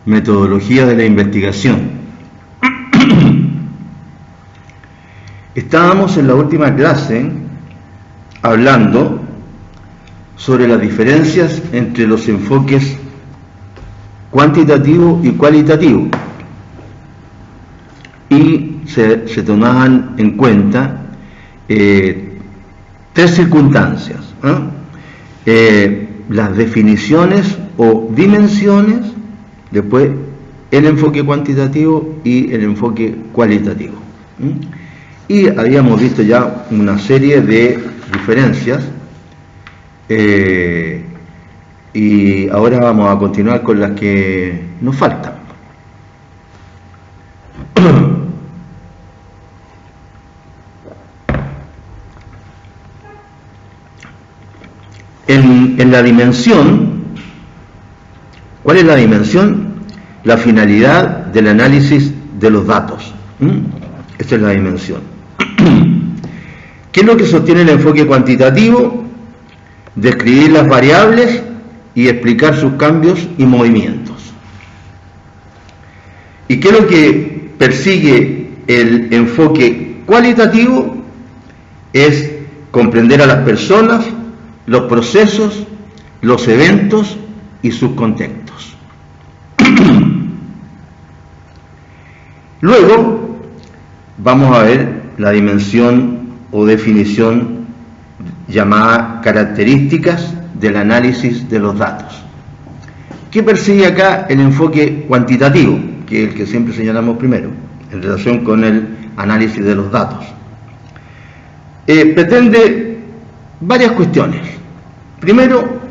Metodología de la investigación. Estábamos en la última clase hablando sobre las diferencias entre los enfoques cuantitativo y cualitativo, y se tomaban en cuenta tres circunstancias, las definiciones o dimensiones, después el enfoque cuantitativo y el enfoque cualitativo. Y habíamos visto ya una serie de diferencias, y ahora vamos a continuar con las que nos faltan. En la dimensión, ¿cuál es la dimensión? La finalidad del análisis de los datos. Esta es la dimensión. ¿Qué es lo que sostiene el enfoque cuantitativo? Describir las variables y explicar sus cambios y movimientos. ¿Y qué es lo que persigue el enfoque cualitativo? Es comprender a las personas, los procesos, los eventos y sus contextos. Luego vamos a ver la dimensión o definición llamada características del análisis de los datos. ¿Qué persigue acá el enfoque cuantitativo? Que es el que siempre señalamos primero, en relación con el análisis de los datos. Pretende varias cuestiones. Primero,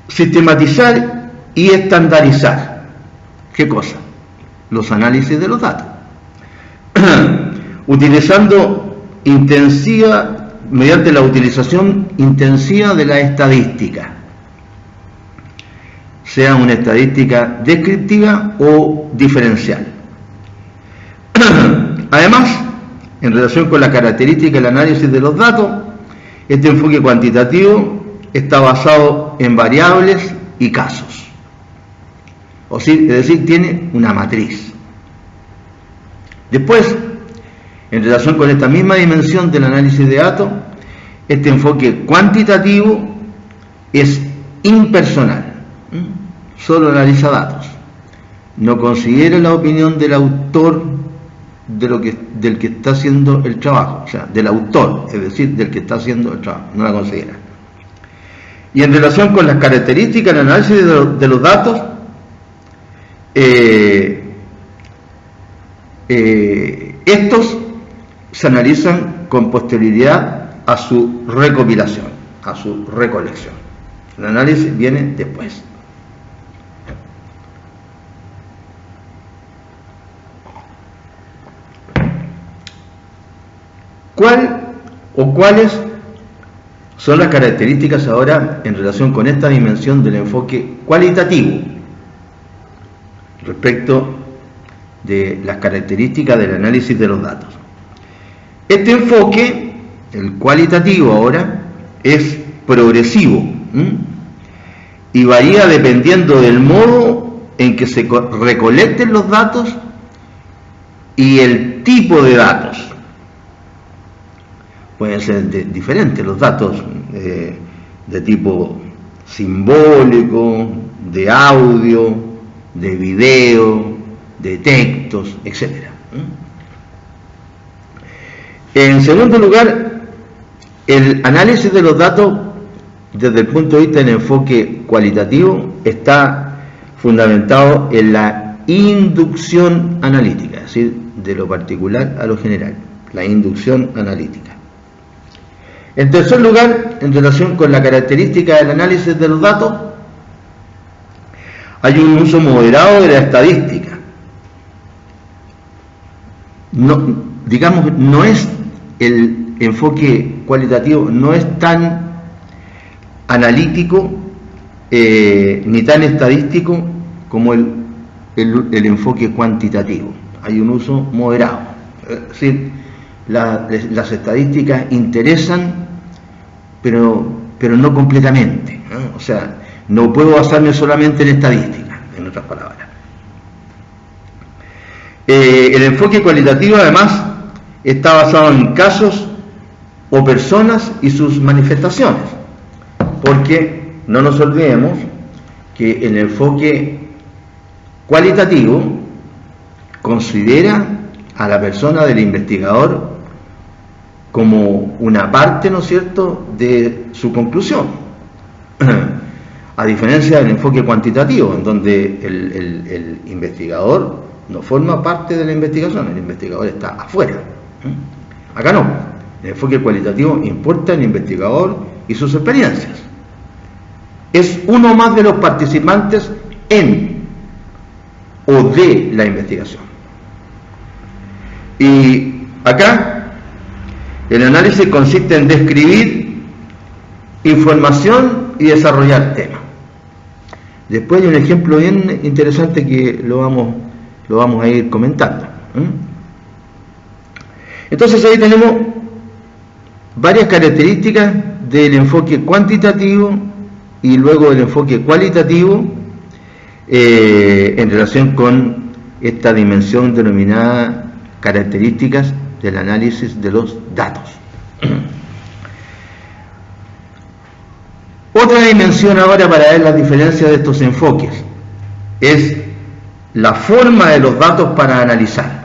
sistematizar y estandarizar. ¿Qué cosa? Los análisis de los datos. Mediante la utilización intensiva de la estadística, sea una estadística descriptiva o diferencial. Además, en relación con la característica del análisis de los datos, este enfoque cuantitativo está basado en variables y casos. Es decir, tiene una matriz. Después, en relación con esta misma dimensión del análisis de datos, este enfoque cuantitativo es impersonal. Solo analiza datos. No considera la opinión del autor del que está haciendo el trabajo, o sea, del autor, es decir, del que está haciendo el trabajo, no la considera. Y en relación con las características del análisis de los datos, estos se analizan con posterioridad a su recopilación, a su recolección. El análisis viene después. ¿Cuáles son las características ahora en relación con esta dimensión del enfoque cualitativo respecto de las características del análisis de los datos? Este enfoque, el cualitativo ahora, es progresivo y varía dependiendo del modo en que se recolecten los datos y el tipo de datos. Pueden ser diferentes los datos, de tipo simbólico, de audio, de video, de textos, etc. En segundo lugar, el análisis de los datos desde el punto de vista del enfoque cualitativo está fundamentado en la inducción analítica, es decir, de lo particular a lo general, la inducción analítica. En tercer lugar, en relación con la característica del análisis de los datos, hay un uso moderado de la estadística. No es el enfoque cualitativo, no es tan analítico ni tan estadístico como el enfoque cuantitativo. Hay un uso moderado. Es decir, las estadísticas interesan, pero no completamente, ¿no? O sea, No puedo basarme solamente en estadística, en otras palabras. El enfoque cualitativo, además, está basado en casos o personas y sus manifestaciones, porque no nos olvidemos que el enfoque cualitativo considera a la persona del investigador como una parte, ¿no es cierto?, de su conclusión, a diferencia del enfoque cuantitativo, en donde el investigador no forma parte de la investigación, el investigador está afuera. Acá no, el enfoque cualitativo importa el investigador y sus experiencias. Es uno más de los participantes en o de la investigación. Y acá el análisis consiste en describir información y desarrollar temas. Después hay un ejemplo bien interesante que lo vamos a ir comentando. Entonces ahí tenemos varias características del enfoque cuantitativo y luego del enfoque cualitativo en relación con esta dimensión denominada características del análisis de los datos. Otra dimensión ahora para ver las diferencias de estos enfoques es la forma de los datos para analizar.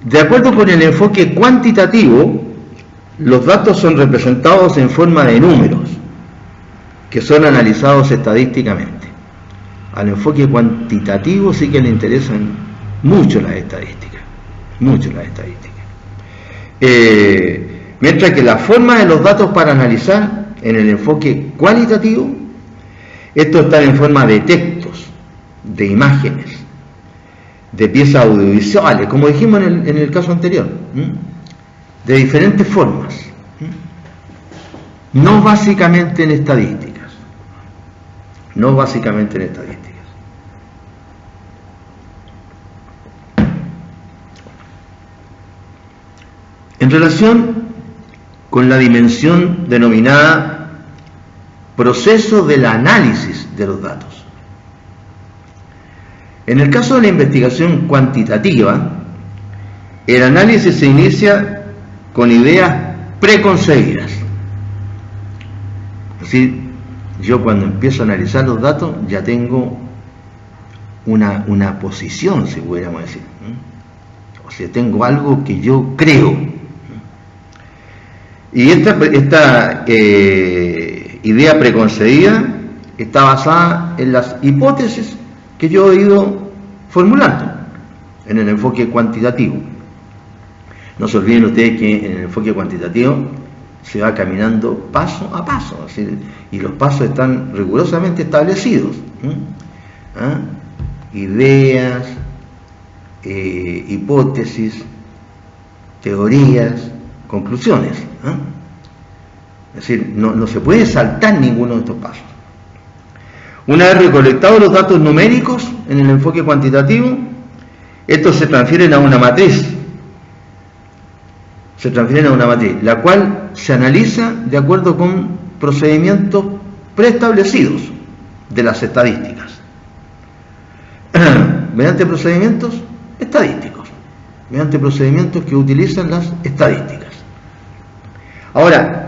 De acuerdo con el enfoque cuantitativo, los datos son representados en forma de números que son analizados estadísticamente. Al enfoque cuantitativo sí que le interesan mucho las estadísticas, mientras que la forma de los datos para analizar en el enfoque cualitativo, estos están en forma de textos, de imágenes, de piezas audiovisuales, como dijimos en el caso anterior, de diferentes formas, no básicamente en estadísticas, En relación con la dimensión denominada proceso del análisis de los datos. En el caso de la investigación cuantitativa, el análisis se inicia con ideas preconcebidas. Es decir, yo cuando empiezo a analizar los datos ya tengo una posición, si pudiéramos decir. O sea, tengo algo que yo creo. Y esta idea preconcebida está basada en las hipótesis que yo he ido formulando en el enfoque cuantitativo. No se olviden ustedes que en el enfoque cuantitativo se va caminando paso a paso, y los pasos están rigurosamente establecidos. Ideas, hipótesis, teorías, conclusiones. Es decir, no se puede saltar ninguno de estos pasos. Una vez recolectados los datos numéricos en el enfoque cuantitativo, estos se transfieren a una matriz. La cual se analiza de acuerdo con procedimientos preestablecidos de las estadísticas. Mediante procedimientos estadísticos, mediante procedimientos que utilizan las estadísticas. Ahora,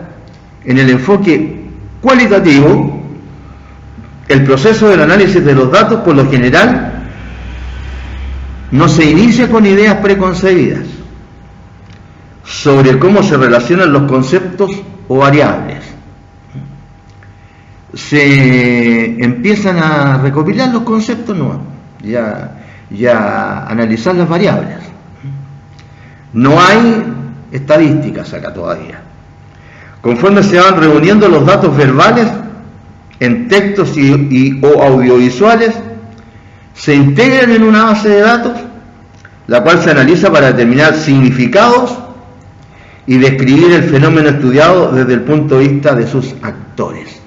en el enfoque cualitativo, el proceso del análisis de los datos, por lo general, no se inicia con ideas preconcebidas sobre cómo se relacionan los conceptos o variables. Se empiezan a recopilar los conceptos nuevos, ya analizar las variables. No hay estadísticas acá todavía. Conforme se van reuniendo los datos verbales en textos o audiovisuales, se integran en una base de datos, la cual se analiza para determinar significados y describir el fenómeno estudiado desde el punto de vista de sus actores.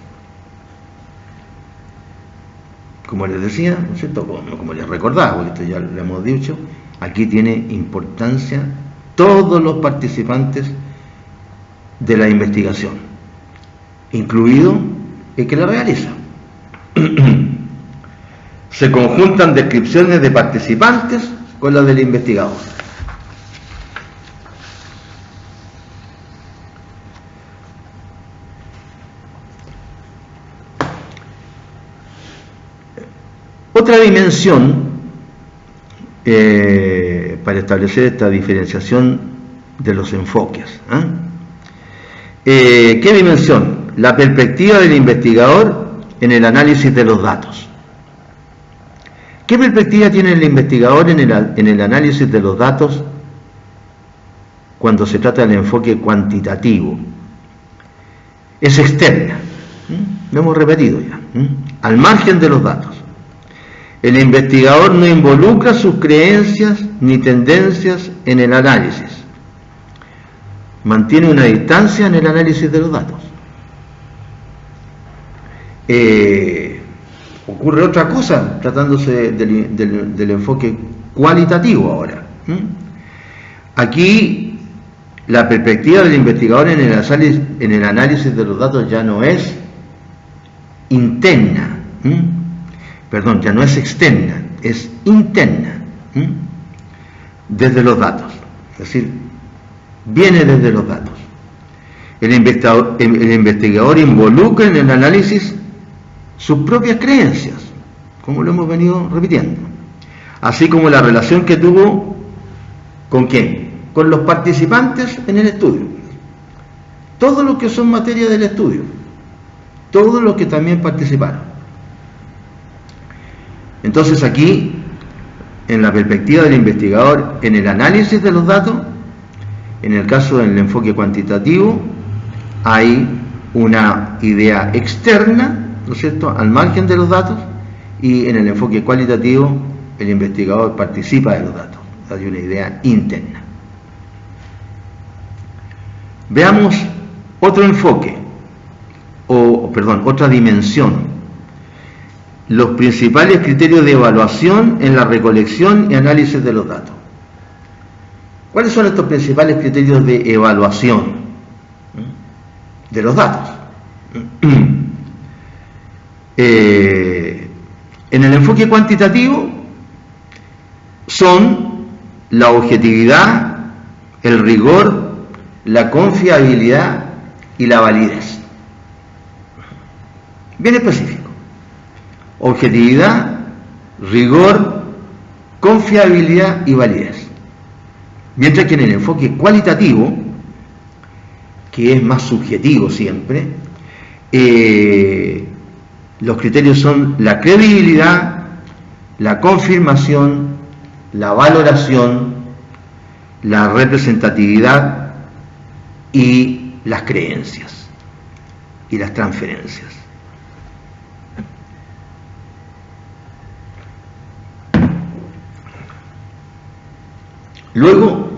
Como les decía, ¿no es cierto? Como les recordaba, porque esto ya lo hemos dicho, aquí tiene importancia todos los participantes de la investigación. incluido el que la realiza. Se conjuntan descripciones de participantes con las del investigador. Otra dimensión para establecer esta diferenciación de los enfoques. ¿Qué dimensión? La perspectiva del investigador en el análisis de los datos. ¿Qué perspectiva tiene el investigador en el análisis de los datos cuando se trata del enfoque cuantitativo? Es externa. Lo hemos repetido ya. Al margen de los datos. El investigador no involucra sus creencias ni tendencias en el análisis. Mantiene una distancia en el análisis de los datos. Ocurre otra cosa tratándose del enfoque cualitativo ahora. Aquí la perspectiva del investigador en el análisis de los datos ya no es interna. Ya no es externa, es interna, desde los datos, es decir, viene desde los datos. El investigador involucra en el análisis sus propias creencias, como lo hemos venido repitiendo, así como la relación que tuvo con quién, con los participantes en el estudio, todos los que son materia del estudio, todos los que también participaron. Entonces aquí, en la perspectiva del investigador, en el análisis de los datos, en el caso del enfoque cuantitativo, hay una idea externa, ¿no es cierto?, al margen de los datos, y en el enfoque cualitativo, el investigador participa de los datos, hay una idea interna. Veamos otro enfoque, otra dimensión. Los principales criterios de evaluación en la recolección y análisis de los datos. ¿Cuáles son estos principales criterios de evaluación de los datos? En el enfoque cuantitativo son la objetividad, el rigor, la confiabilidad y la validez. Bien específico. Objetividad, rigor, confiabilidad y validez. Mientras que en el enfoque cualitativo, que es más subjetivo siempre, los criterios son la credibilidad, la confirmación, la valoración, la representatividad y las creencias y las transferencias. Luego,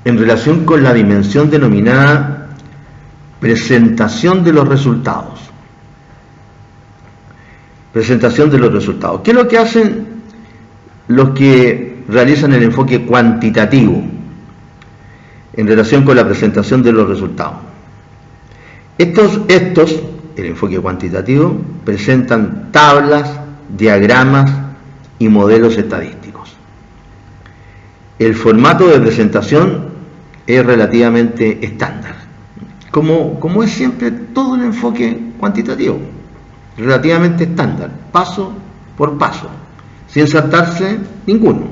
en relación con la dimensión denominada presentación de los resultados. Presentación de los resultados. ¿Qué es lo que hacen los que realizan el enfoque cuantitativo en relación con la presentación de los resultados? Estos, el enfoque cuantitativo, presentan tablas, diagramas y modelos estadísticos. El formato de presentación es relativamente estándar, como es siempre todo el enfoque cuantitativo, relativamente estándar, paso por paso, sin saltarse ninguno.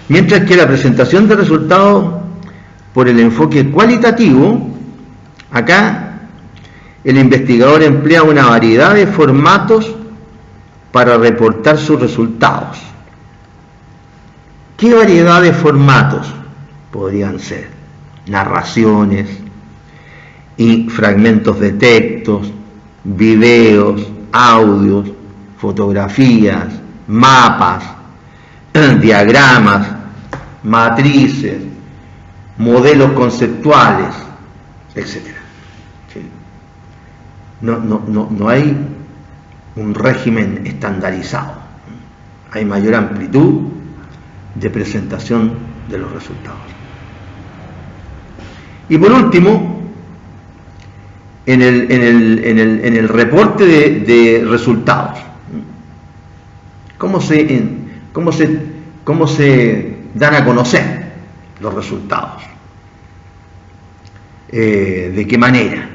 Mientras que la presentación de resultados por el enfoque cualitativo, acá el investigador emplea una variedad de formatos para reportar sus resultados. ¿Qué variedad de formatos podrían ser? Narraciones, y fragmentos de textos, videos, audios, fotografías, mapas, diagramas, matrices, modelos conceptuales, etc. ¿Sí? No hay un régimen estandarizado. Hay mayor amplitud de presentación de los resultados. Y por último, en el reporte de resultados. ¿Cómo se dan a conocer los resultados? ¿De qué manera?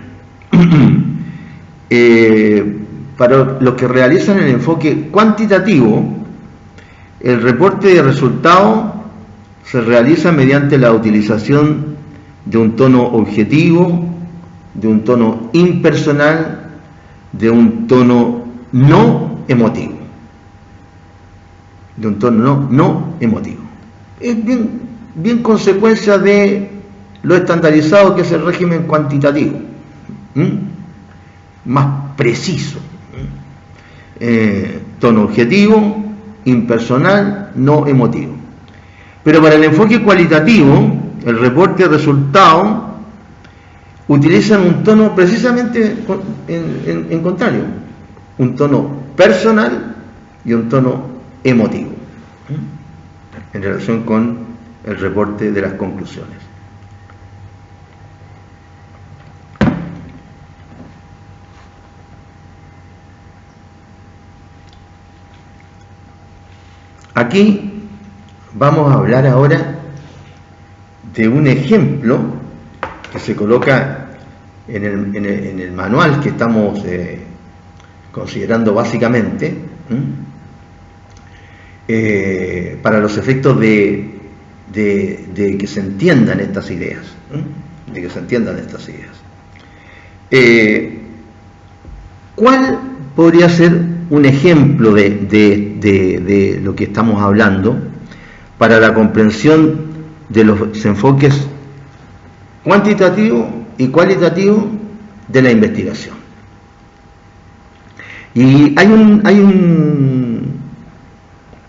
Para los que realizan el enfoque cuantitativo, el reporte de resultados se realiza mediante la utilización de un tono objetivo, de un tono impersonal, de un tono no emotivo. De un tono no emotivo. Es bien consecuencia de lo estandarizado que es el régimen cuantitativo. Más preciso. Tono objetivo, impersonal, no emotivo. Pero para el enfoque cualitativo, el reporte de resultados utilizan un tono precisamente en contrario, un tono personal y un tono emotivo, en relación con el reporte de las conclusiones. Aquí vamos a hablar ahora de un ejemplo que se coloca en el manual que estamos considerando básicamente, para los efectos de que se entiendan estas ideas, ¿Cuál podría ser un ejemplo de lo que estamos hablando para la comprensión de los enfoques cuantitativo y cualitativo de la investigación? Y hay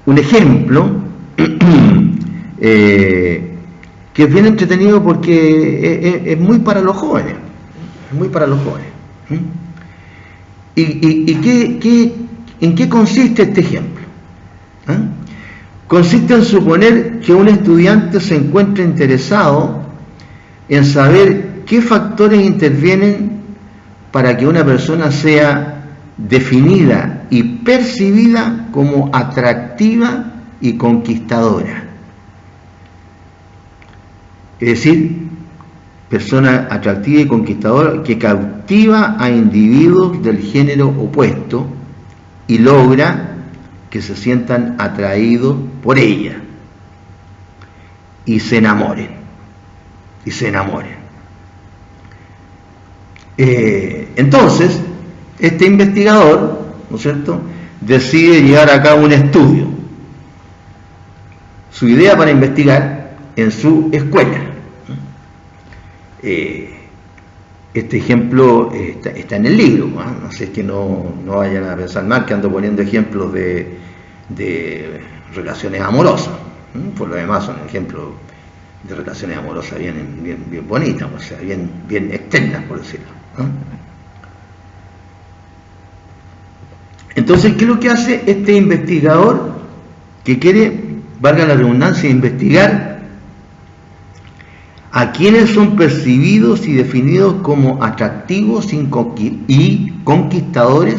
un ejemplo que es bien entretenido porque es muy para los jóvenes, ¿En qué consiste este ejemplo? Consiste en suponer que un estudiante se encuentra interesado en saber qué factores intervienen para que una persona sea definida y percibida como atractiva y conquistadora. Es decir, persona atractiva y conquistadora que cautiva a individuos del género opuesto y logra que se sientan atraídos por ella y se enamoren. Entonces, este investigador, ¿no es cierto?, decide llevar a cabo un estudio. Su idea para investigar en su escuela. Este ejemplo está en el libro, no sé, es que no vayan a pensar mal que ando poniendo ejemplos de relaciones amorosas. Por lo demás son ejemplos de relaciones amorosas bien bonitas, o sea, bien externas, por decirlo. Entonces, ¿qué es lo que hace este investigador que quiere, valga la redundancia, investigar a quienes son percibidos y definidos como atractivos y conquistadores,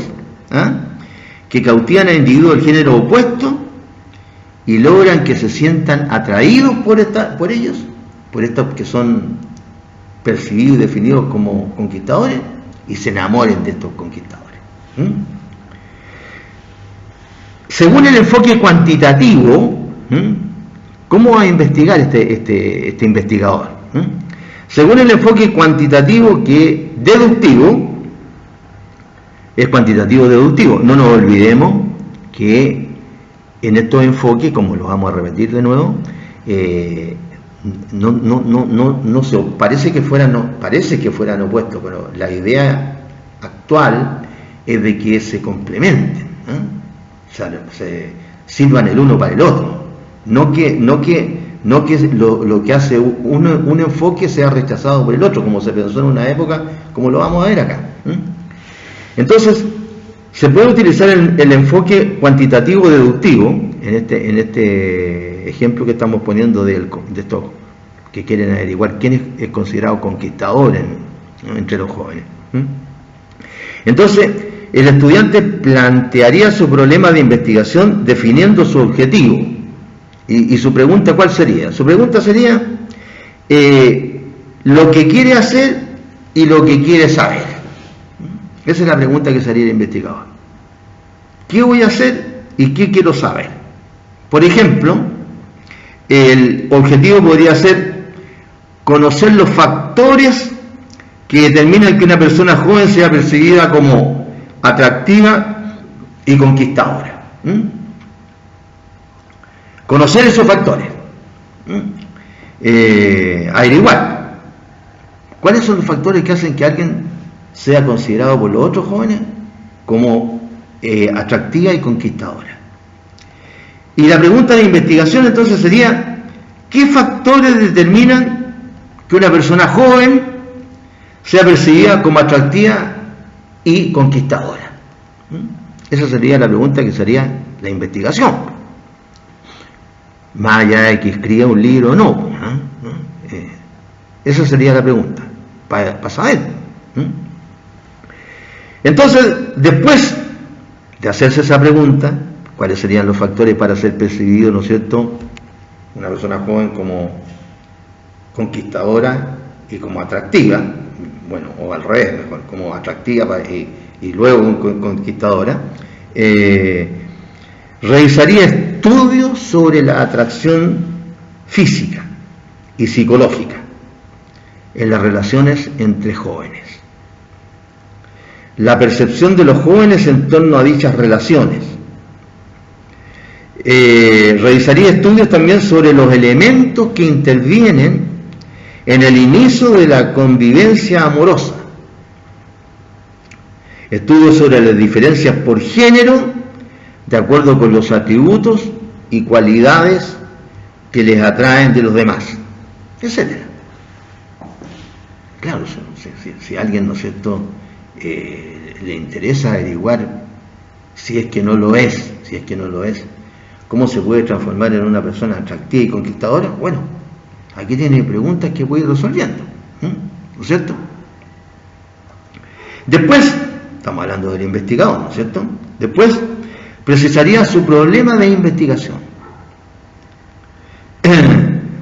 que cautivan a individuos del género opuesto y logran que se sientan atraídos por ellos, por estos que son percibidos y definidos como conquistadores, y se enamoren de estos conquistadores? Según el enfoque cuantitativo, ¿cómo va a investigar este investigador? Según el enfoque cuantitativo que deductivo, es cuantitativo-deductivo. No nos olvidemos que en estos enfoques, como los vamos a repetir de nuevo, no se parece que fueran opuestos, pero la idea actual es de que se complementen, o sea, se sirvan el uno para el otro, no que lo que hace un enfoque sea rechazado por el otro, como se pensó en una época, como lo vamos a ver acá. Entonces, se puede utilizar el enfoque cuantitativo-deductivo en este ejemplo que estamos poniendo de estos que quieren averiguar quién es considerado conquistador entre los jóvenes. Entonces, el estudiante plantearía su problema de investigación definiendo su objetivo. Y su pregunta, ¿cuál sería? Su pregunta sería lo que quiere hacer y lo que quiere saber. Esa es la pregunta que sería el investigador. ¿Qué voy a hacer y qué quiero saber? Por ejemplo, el objetivo podría ser conocer los factores que determinan que una persona joven sea percibida como atractiva y conquistadora. Conocer esos factores. Averiguar cuáles son los factores que hacen que alguien sea considerado por los otros jóvenes como atractiva y conquistadora. Y la pregunta de investigación entonces sería: ¿qué factores determinan que una persona joven sea percibida como atractiva y conquistadora? Esa sería la pregunta que sería la investigación, más allá de que escriba un libro o no. Esa sería la pregunta para saber. Entonces, después de hacerse esa pregunta, ¿cuáles serían los factores para ser percibido, ¿no es cierto?, una persona joven como conquistadora y como atractiva? Bueno, o al revés, mejor, como atractiva y luego conquistadora. Realizaría estudios sobre la atracción física y psicológica en las relaciones entre jóvenes, la percepción de los jóvenes en torno a dichas relaciones. Realizaría estudios también sobre los elementos que intervienen en el inicio de la convivencia amorosa, estudios sobre las diferencias por género de acuerdo con los atributos y cualidades que les atraen de los demás, etc. Claro, si a alguien, ¿no es cierto?, le interesa averiguar si es que no lo es, ¿cómo se puede transformar en una persona atractiva y conquistadora? Bueno, aquí tiene preguntas que puede ir resolviendo, ¿no es cierto? Después, estamos hablando del investigador, ¿no es cierto? Después, precisaría su problema de investigación.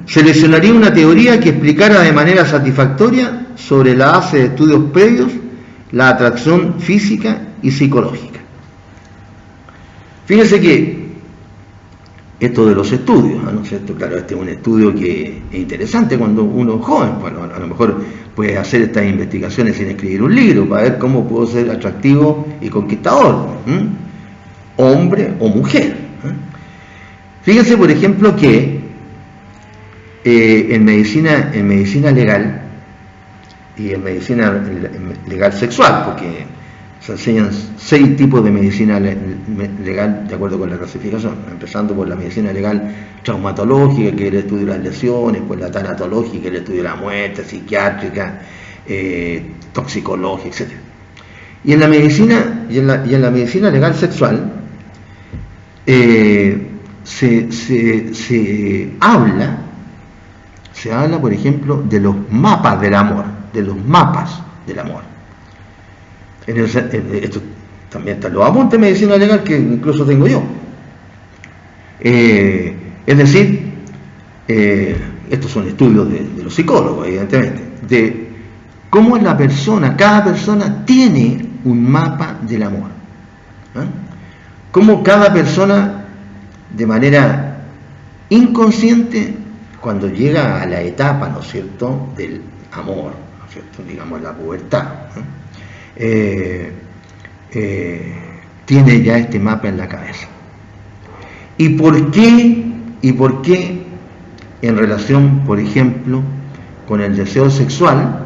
Seleccionaría una teoría que explicara de manera satisfactoria sobre la base de estudios previos la atracción física y psicológica. Fíjense que esto de los estudios, ¿no es cierto? Claro, este es un estudio que es interesante cuando uno es joven. Bueno, a lo mejor puedes hacer estas investigaciones sin escribir un libro para ver cómo puedo ser atractivo y conquistador, hombre o mujer. Fíjense, por ejemplo, que en medicina legal y en medicina legal sexual, porque se enseñan 6 tipos de medicina legal de acuerdo con la clasificación, empezando por la medicina legal traumatológica, que es el estudio de las lesiones, pues la tanatológica, el estudio de la muerte, psiquiátrica, toxicológica, etc. Y en la medicina legal sexual se habla, por ejemplo, de los mapas del amor, Esto también está en los apuntes de medicina legal que incluso tengo yo. Es decir, estos son estudios de los psicólogos, evidentemente, de cómo cada persona tiene un mapa del amor. Cómo cada persona, de manera inconsciente, cuando llega a la etapa, ¿no es cierto?, del amor, ¿no es cierto?, digamos la pubertad, tiene ya este mapa en la cabeza. ¿Y por qué en relación, por ejemplo, con el deseo sexual,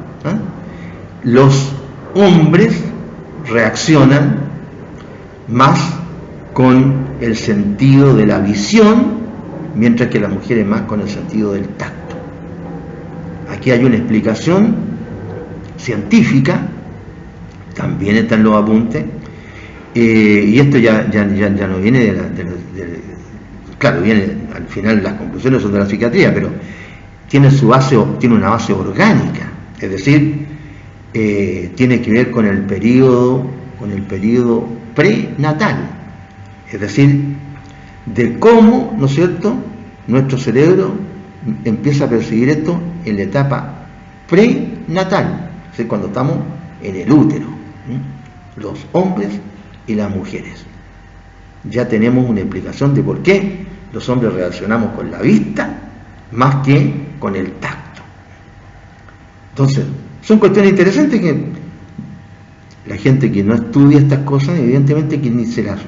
los hombres reaccionan más con el sentido de la visión, mientras que las mujeres más con el sentido del tacto? Aquí hay una explicación científica, también está en los apuntes, y esto ya no viene claro, viene al final, las conclusiones son de la psiquiatría, pero tiene una base orgánica, es decir, tiene que ver con el periodo prenatal, es decir, de cómo, ¿no es cierto?, nuestro cerebro empieza a percibir esto en la etapa prenatal, es decir, cuando estamos en el útero, los hombres y las mujeres. Ya tenemos una explicación de por qué los hombres reaccionamos con la vista más que con el tacto. Entonces, son cuestiones interesantes que la gente que no estudia estas cosas, evidentemente que ni se las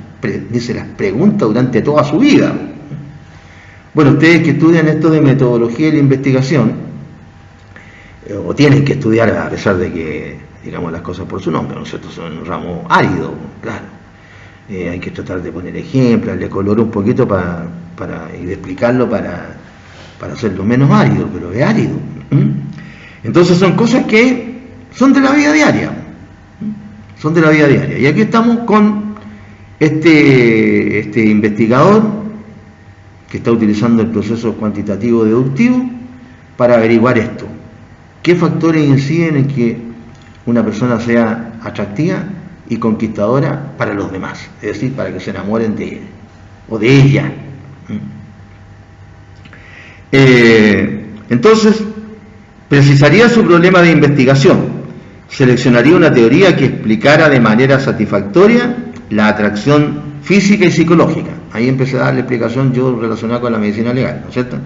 pregunta durante toda su vida. Bueno, ustedes que estudian esto de metodología y la investigación, o tienen que estudiar a pesar de que, digamos las cosas por su nombre, ¿no es cierto?, son un ramo árido, claro. Hay que tratar de poner ejemplos, darle color un poquito y de explicarlo para hacerlo menos árido, pero es árido. Entonces son cosas que son de la vida diaria. Son de la vida diaria. Y aquí estamos con este investigador que está utilizando el proceso cuantitativo deductivo para averiguar esto. ¿Qué factores inciden en que una persona sea atractiva y conquistadora para los demás? Es decir, para que se enamoren de él o de ella. Entonces, precisaría su problema de investigación. Seleccionaría una teoría que explicara de manera satisfactoria la atracción física y psicológica. Ahí empecé a darle explicación yo relacionada con la medicina legal, ¿no es cierto?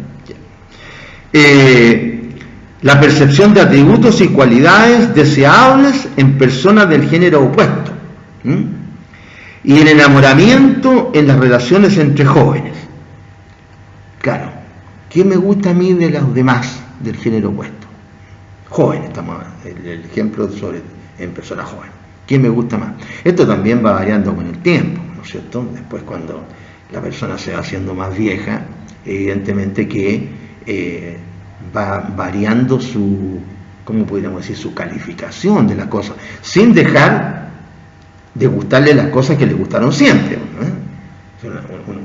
La percepción de atributos y cualidades deseables en personas del género opuesto. Y el enamoramiento en las relaciones entre jóvenes. Claro, ¿qué me gusta a mí de los demás del género opuesto? Jóvenes, estamos el ejemplo en personas jóvenes. ¿Qué me gusta más? Esto también va variando con el tiempo, ¿no es cierto? Después, cuando la persona se va haciendo más vieja, evidentemente que va variando ¿cómo podríamos decir?, su calificación de las cosas, sin dejar de gustarle las cosas que le gustaron siempre.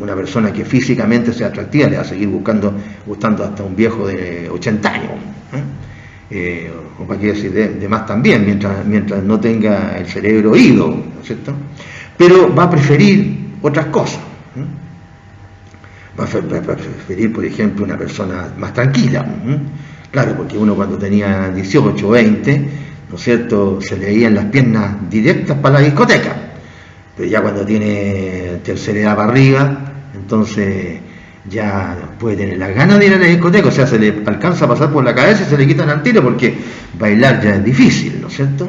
Una persona que físicamente sea atractiva le va a seguir gustando hasta un viejo de 80 años. O para qué decir de más también, mientras no tenga el cerebro oído, ¿no es cierto? Pero va a preferir otras cosas. Va a preferir, por ejemplo, una persona más tranquila. Claro, porque uno cuando tenía 18 o 20, ¿no es cierto?, se le veían las piernas directas para la discoteca. Pero ya cuando tiene tercera edad para arriba, entonces ya puede tener las ganas de ir a la discoteca, o sea, se le alcanza a pasar por la cabeza y se le quitan al tiro, porque bailar ya es difícil, ¿no es cierto?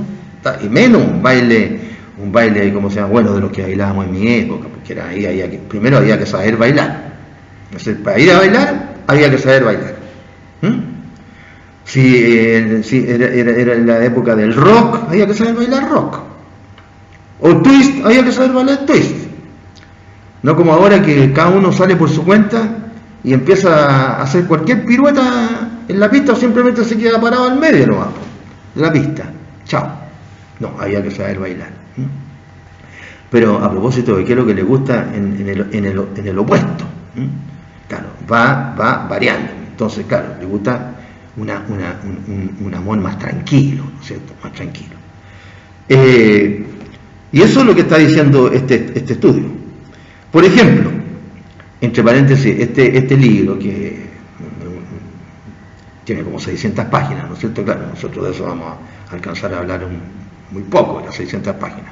Y menos un baile, ¿cómo se llama?, bueno, de los que bailábamos en mi época, porque primero había que saber bailar. Entonces, para ir a bailar, había que saber bailar. Si era en la época del rock, había que saber bailar rock. O twist, había que saber bailar twist. No como ahora que cada uno sale por su cuenta y empieza a hacer cualquier pirueta en la pista, o simplemente se queda parado al medio nomás de la pista. Chao. No, había que saber bailar. Pero a propósito de qué es lo que le gusta en el opuesto, claro, va variando. Entonces, claro, le gusta un amor más tranquilo, ¿no es cierto? Más tranquilo. Y eso es lo que está diciendo este estudio. Por ejemplo, entre paréntesis, este libro que tiene como 600 páginas, ¿no es cierto? Claro, nosotros de eso vamos a alcanzar a hablar muy poco, de las 600 páginas.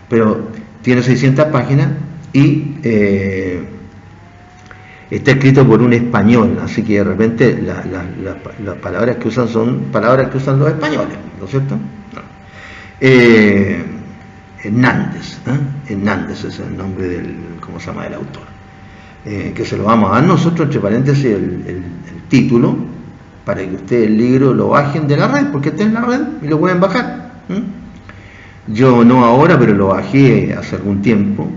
Pero tiene 600 páginas y está escrito por un español, así que de repente las palabras que usan son palabras que usan los españoles, ¿no es cierto? No. Hernández es el nombre del autor, que se lo vamos a dar nosotros, entre paréntesis, el título, para que ustedes el libro lo bajen de la red, porque está en la red y lo pueden bajar. Yo no ahora, pero lo bajé hace algún tiempo,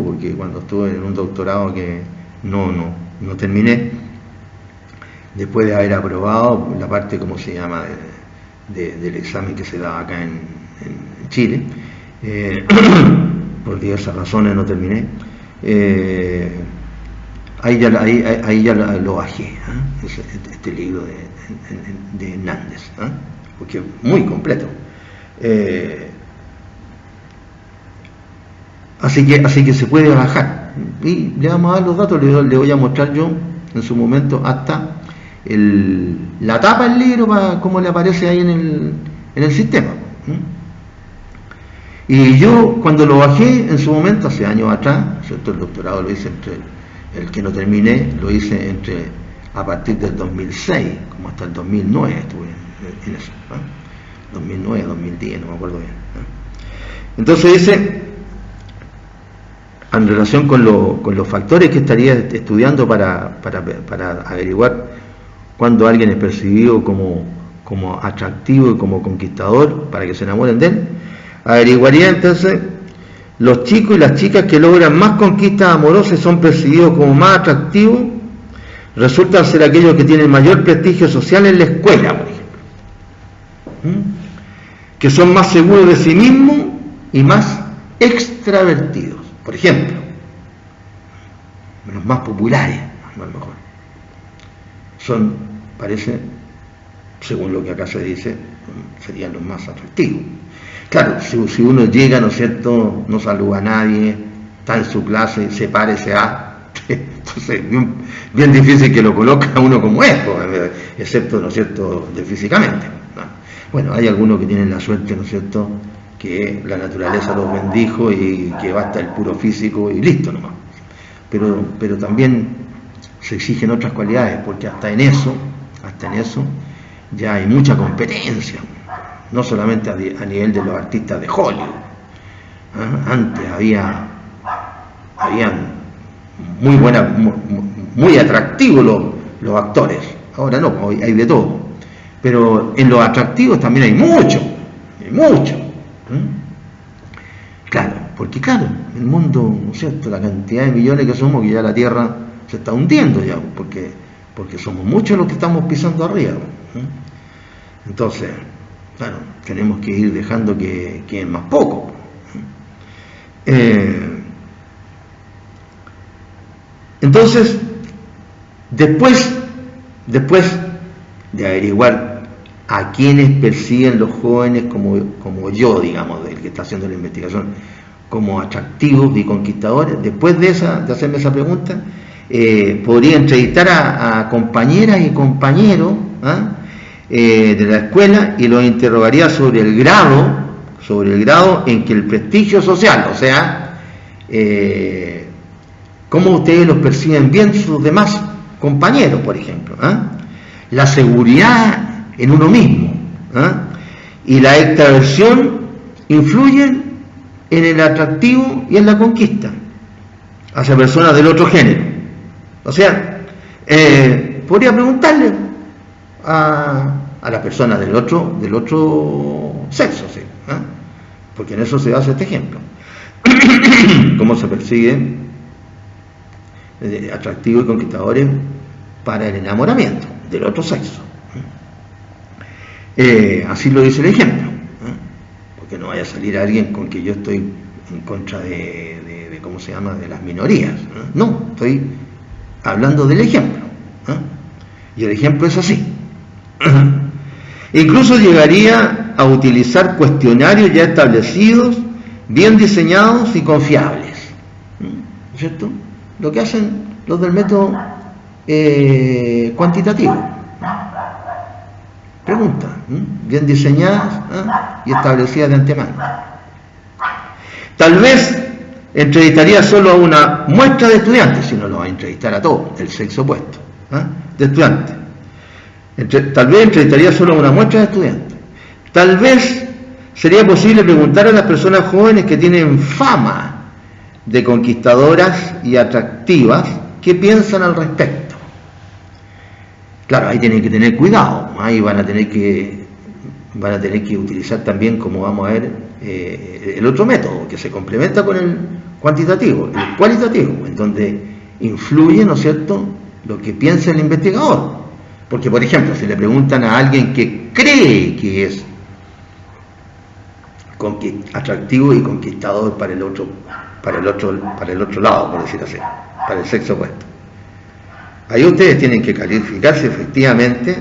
porque cuando estuve en un doctorado que no terminé, después de haber aprobado la parte, ¿cómo se llama?, del examen que se da acá en Chile, por diversas razones no terminé. Ahí ya lo bajé, este libro de Hernández. porque es muy completo. Así que se puede bajar. Y le vamos a dar los datos, le voy a mostrar yo en su momento hasta la tapa del libro para cómo le aparece ahí en el sistema. Y yo cuando lo bajé en su momento, hace años atrás, ¿cierto? El doctorado lo hice el que no terminé, lo hice a partir del 2006, como hasta el 2009 estuve en eso, ¿no? 2009, 2010, no me acuerdo bien, ¿no? Entonces dice, en relación con los factores que estaría estudiando para averiguar cuando alguien es percibido como atractivo y como conquistador, para que se enamoren de él, averiguaría entonces los chicos y las chicas que logran más conquistas amorosas y son percibidos como más atractivos, resultan ser aquellos que tienen mayor prestigio social en la escuela, por ejemplo, que son más seguros de sí mismos y más extravertidos. Por ejemplo, los más populares, a lo mejor, son, parece, según lo que acá se dice, serían los más atractivos. Claro, si uno llega, ¿no es cierto?, no saluda a nadie, está en su clase, se para y se va, entonces bien difícil que lo coloque a uno como es, excepto, ¿no es cierto?, físicamente, ¿no? Bueno, hay algunos que tienen la suerte, ¿no es cierto?, que la naturaleza los bendijo y que basta el puro físico y listo nomás. Pero también se exigen otras cualidades, porque hasta en eso ya hay mucha competencia, no solamente a nivel de los artistas de Hollywood. Antes habían muy atractivos los actores, ahora no, hoy hay de todo, pero en los atractivos también hay mucho. Claro, porque el mundo, ¿no es cierto?, la cantidad de millones que somos, que ya la Tierra se está hundiendo ya, porque somos muchos los que estamos pisando arriba. Entonces, claro, tenemos que ir dejando que queden más pocos. Entonces, después de averiguar a quienes persiguen los jóvenes como yo, digamos, el que está haciendo la investigación, como atractivos y conquistadores, después de hacerme esa pregunta, podría entrevistar a compañeras y compañeros de la escuela y los interrogaría sobre el grado en que el prestigio social, o sea, cómo ustedes los perciben bien sus demás compañeros, por ejemplo, la seguridad en uno mismo y la extraversión influyen en el atractivo y en la conquista hacia personas del otro género. O sea, podría preguntarle a las personas del otro sexo, ¿sí? Porque en eso se basa este ejemplo. Cómo se persigue atractivos y conquistadores para el enamoramiento del otro sexo. Así lo dice el ejemplo, porque no vaya a salir alguien con que yo estoy en contra de ¿cómo se llama?, de las minorías. No, estoy hablando del ejemplo, y el ejemplo es así. Incluso llegaría a utilizar cuestionarios ya establecidos, bien diseñados y confiables, ¿cierto?, lo que hacen los del método cuantitativo. Preguntas bien diseñadas y establecidas de antemano. Tal vez entrevistaría solo a una muestra de estudiantes, si no lo va a entrevistar a todos del sexo opuesto, de estudiantes. Tal vez entrevistaría solo a una muestra de estudiantes. Tal vez sería posible preguntar a las personas jóvenes que tienen fama de conquistadoras y atractivas qué piensan al respecto. Claro, ahí tienen que tener cuidado, ahí van a tener que utilizar también, como vamos a ver, el otro método que se complementa con el cuantitativo, el cualitativo, en donde influye, ¿no es cierto?, lo que piensa el investigador. Porque, por ejemplo, si le preguntan a alguien que cree que es atractivo y conquistador para el otro lado, por decir así, para el sexo opuesto, ahí ustedes tienen que calificar si efectivamente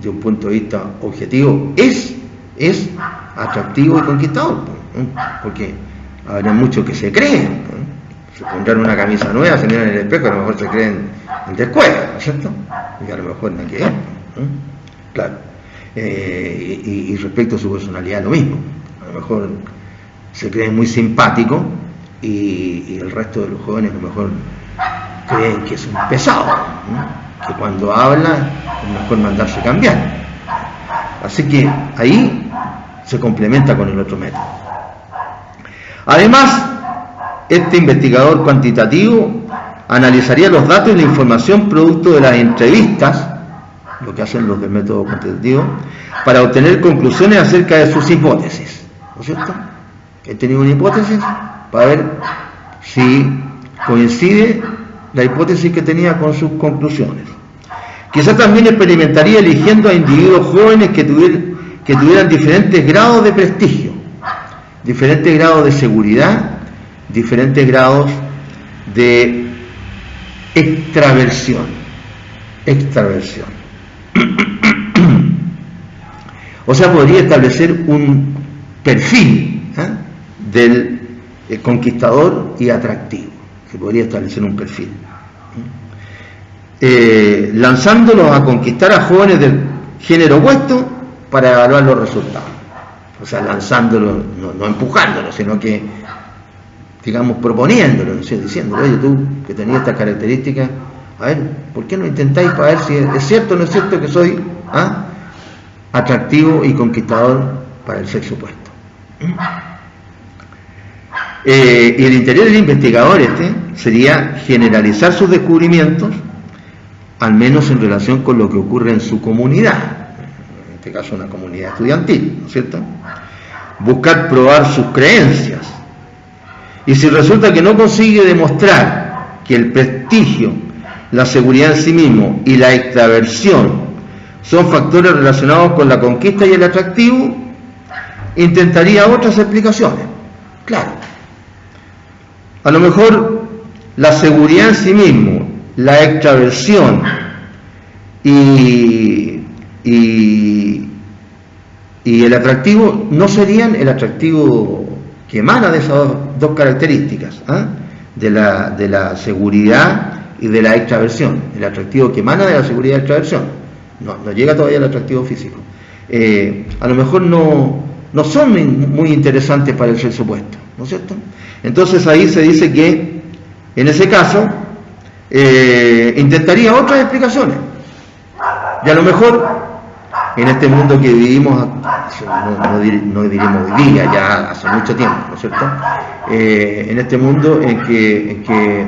de un punto de vista objetivo, es atractivo y conquistador, porque habrá muchos que se creen, se pondrán una camisa nueva, se miran en el espejo, a lo mejor se creen de escuela, ¿no es cierto? Y a lo mejor no hay que ver, claro. Y respecto a su personalidad, lo mismo. A lo mejor se creen muy simpáticos y el resto de los jóvenes a lo mejor creen que es un pesado, que cuando habla es mejor mandarse cambiar. Así que ahí se complementa con el otro método. Además, este investigador cuantitativo analizaría los datos y la información producto de las entrevistas, lo que hacen los del método cuantitativo, para obtener conclusiones acerca de sus hipótesis, ¿no es cierto? He tenido una hipótesis para ver si coincide la hipótesis que tenía con sus conclusiones. Quizás también experimentaría eligiendo a individuos jóvenes que tuvieran diferentes grados de prestigio, diferentes grados de seguridad, diferentes grados de extraversión. O sea, podría establecer un perfil del conquistador y atractivo. Se podría establecer un perfil. Lanzándolos a conquistar a jóvenes del género opuesto para evaluar los resultados. O sea, lanzándolos, no empujándolos, sino que, digamos, proponiéndolos, ¿sí? Diciéndole, oye, tú que tenías estas características, a ver, ¿por qué no intentáis para ver si es cierto o no es cierto que soy atractivo y conquistador para el sexo opuesto? Y el interés del investigador sería generalizar sus descubrimientos, al menos en relación con lo que ocurre en su comunidad, en este caso una comunidad estudiantil, ¿no es cierto? Buscar probar sus creencias. Y si resulta que no consigue demostrar que el prestigio, la seguridad en sí mismo y la extraversión son factores relacionados con la conquista y el atractivo, intentaría otras explicaciones. Claro, a lo mejor la seguridad en sí mismo, la extraversión y el atractivo no serían el atractivo que emana de esas dos características, de la seguridad y de la extraversión. El atractivo que emana de la seguridad y la extraversión no llega todavía al atractivo físico. A lo mejor no son muy interesantes para el sexo opuesto, ¿no es cierto? Entonces ahí se dice que en ese caso intentaría otras explicaciones, y a lo mejor en este mundo que vivimos, no diremos hoy día, ya hace mucho tiempo, ¿no es cierto? En este mundo en que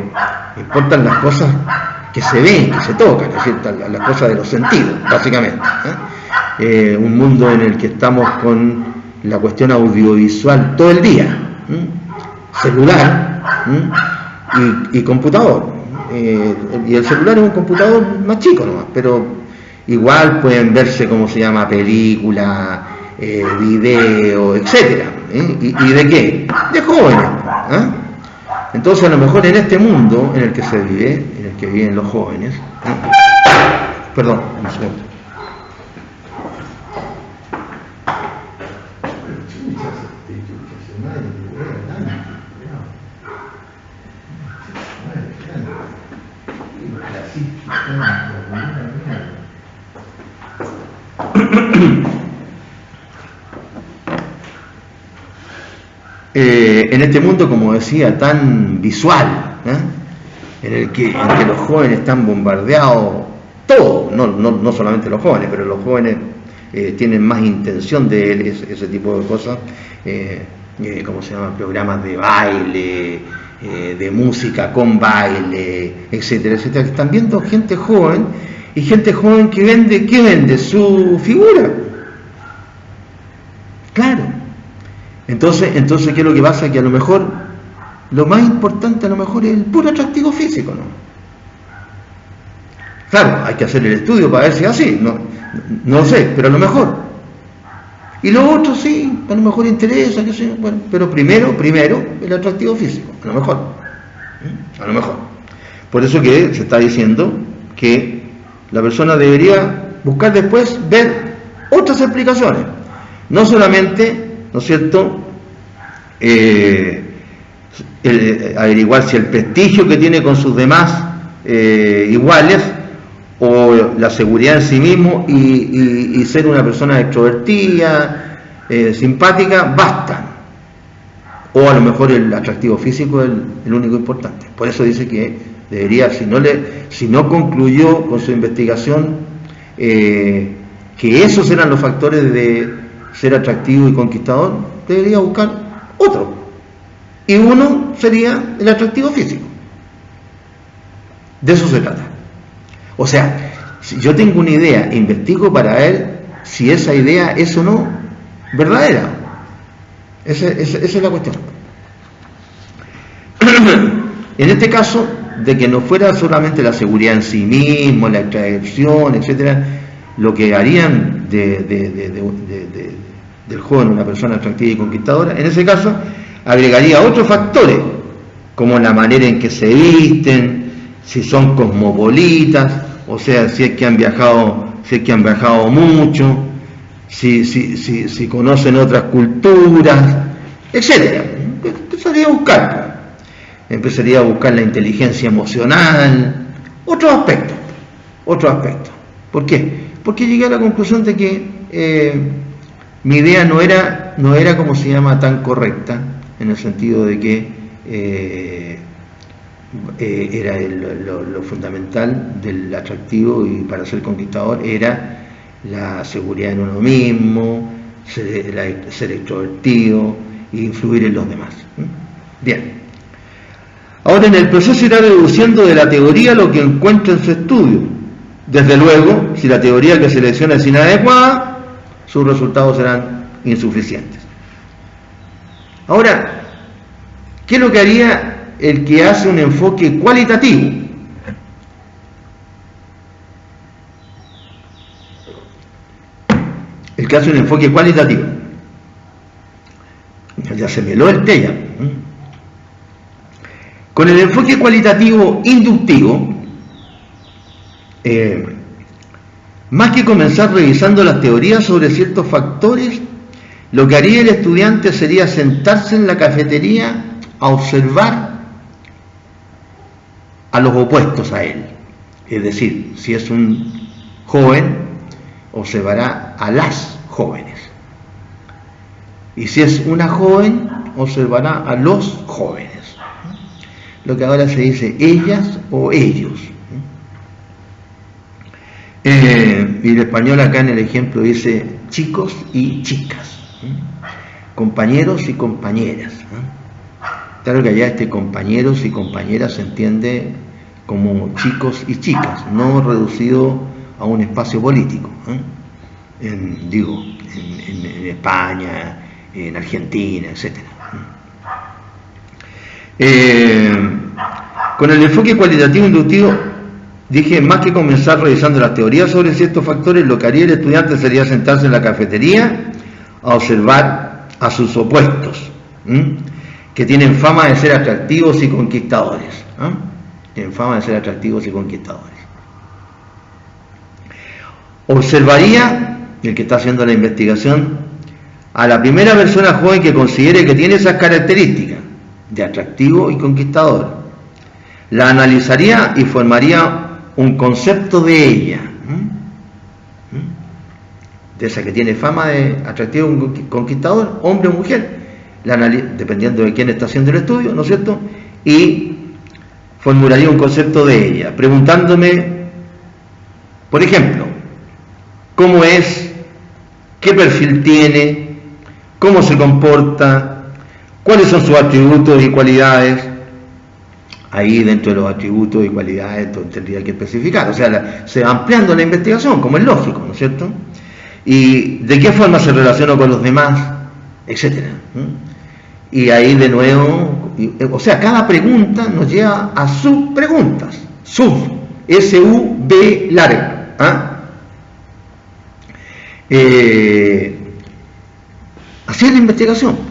importan las cosas que se ven, que se tocan, ¿no es cierto? Las cosas de los sentidos, básicamente. Un mundo en el que estamos con la cuestión audiovisual todo el día, celular y computador. Y el celular es un computador más chico nomás, pero igual pueden verse, como se llama, películas, video, etcétera. ¿Y de qué? De jóvenes. Entonces, a lo mejor en este mundo en el que se vive, en el que viven los jóvenes, perdón, un segundo. En este mundo, como decía, tan visual, en el que los jóvenes están bombardeados, todos, no solamente los jóvenes, pero los jóvenes tienen más intención de ese tipo de cosas, ¿cómo se llama? Programas de baile, de música con baile, etcétera, etcétera, que están viendo gente joven, y gente joven que vende, ¿qué vende? Su figura. Claro. Entonces, ¿qué es lo que pasa? Que a lo mejor lo más importante a lo mejor es el puro atractivo físico, ¿no? Claro, hay que hacer el estudio para ver si es así, no lo sé, pero a lo mejor. Y lo otro sí, a lo mejor interesa, qué sé yo, bueno, pero primero el atractivo físico, a lo mejor. Por eso que se está diciendo que la persona debería buscar después ver otras explicaciones, no solamente, ¿no es cierto?, averiguar si el prestigio que tiene con sus demás iguales, o la seguridad en sí mismo y ser una persona extrovertida, simpática, bastan. O a lo mejor el atractivo físico es el único importante. Por eso dice que debería, si no concluyó con su investigación que esos eran los factores de ser atractivo y conquistador, debería buscar otro. Y uno sería el atractivo físico. De eso se trata. O sea, si yo tengo una idea, investigo para ver si esa idea es o no verdadera. Esa es la cuestión. En este caso, de que no fuera solamente la seguridad en sí mismo, la extracción, etcétera, lo que harían del joven una persona atractiva y conquistadora, en ese caso agregaría otros factores, como la manera en que se visten, si son cosmopolitas, o sea, si es que han viajado mucho, si conocen otras culturas, etcétera. Empezaría a buscar la inteligencia emocional, otros aspectos. ¿Por qué? Porque llegué a la conclusión de que mi idea no era como se llama tan correcta, en el sentido de que era lo fundamental del atractivo y para ser conquistador era la seguridad en uno mismo, ser extrovertido e influir en los demás. Bien. Ahora, en el proceso irá deduciendo de la teoría lo que encuentra en su estudio. Desde luego, si la teoría que selecciona es inadecuada, sus resultados serán insuficientes. Ahora, ¿qué es lo que haría el que hace un enfoque cualitativo? El que hace un enfoque cualitativo. Ya se me heló el té ya. Con el enfoque cualitativo inductivo, más que comenzar revisando las teorías sobre ciertos factores, lo que haría el estudiante sería sentarse en la cafetería a observar a los opuestos a él. Es decir, si es un joven, observará a las jóvenes. Y si es una joven, observará a los jóvenes. Lo que ahora se dice ellas o ellos. Y el español acá en el ejemplo dice chicos y chicas, compañeros y compañeras. Claro que allá compañeros y compañeras se entiende como chicos y chicas, no reducido a un espacio político. En España, en Argentina, etcétera. Con el enfoque cualitativo inductivo, dije, más que comenzar revisando las teorías sobre ciertos factores, lo que haría el estudiante sería sentarse en la cafetería a observar a sus opuestos, que tienen fama de ser atractivos y conquistadores. Tienen fama de ser atractivos y conquistadores. Observaría, el que está haciendo la investigación, a la primera persona joven que considere que tiene esas características de atractivo y conquistador. La analizaría y formaría un concepto de ella, de esa que tiene fama de atractivo y conquistador, hombre o mujer, dependiendo de quién está haciendo el estudio, ¿no es cierto? Y formularía un concepto de ella, preguntándome, por ejemplo, cómo es, qué perfil tiene, cómo se comporta, cuáles son sus atributos y cualidades. Ahí dentro de los atributos y cualidades tendría que especificar, o sea, se va ampliando la investigación, como es lógico, ¿no es cierto? Y de qué forma se relaciona con los demás, etcétera. Y ahí de nuevo, o sea, cada pregunta nos lleva a subpreguntas, S-U-B larga. Así es la investigación.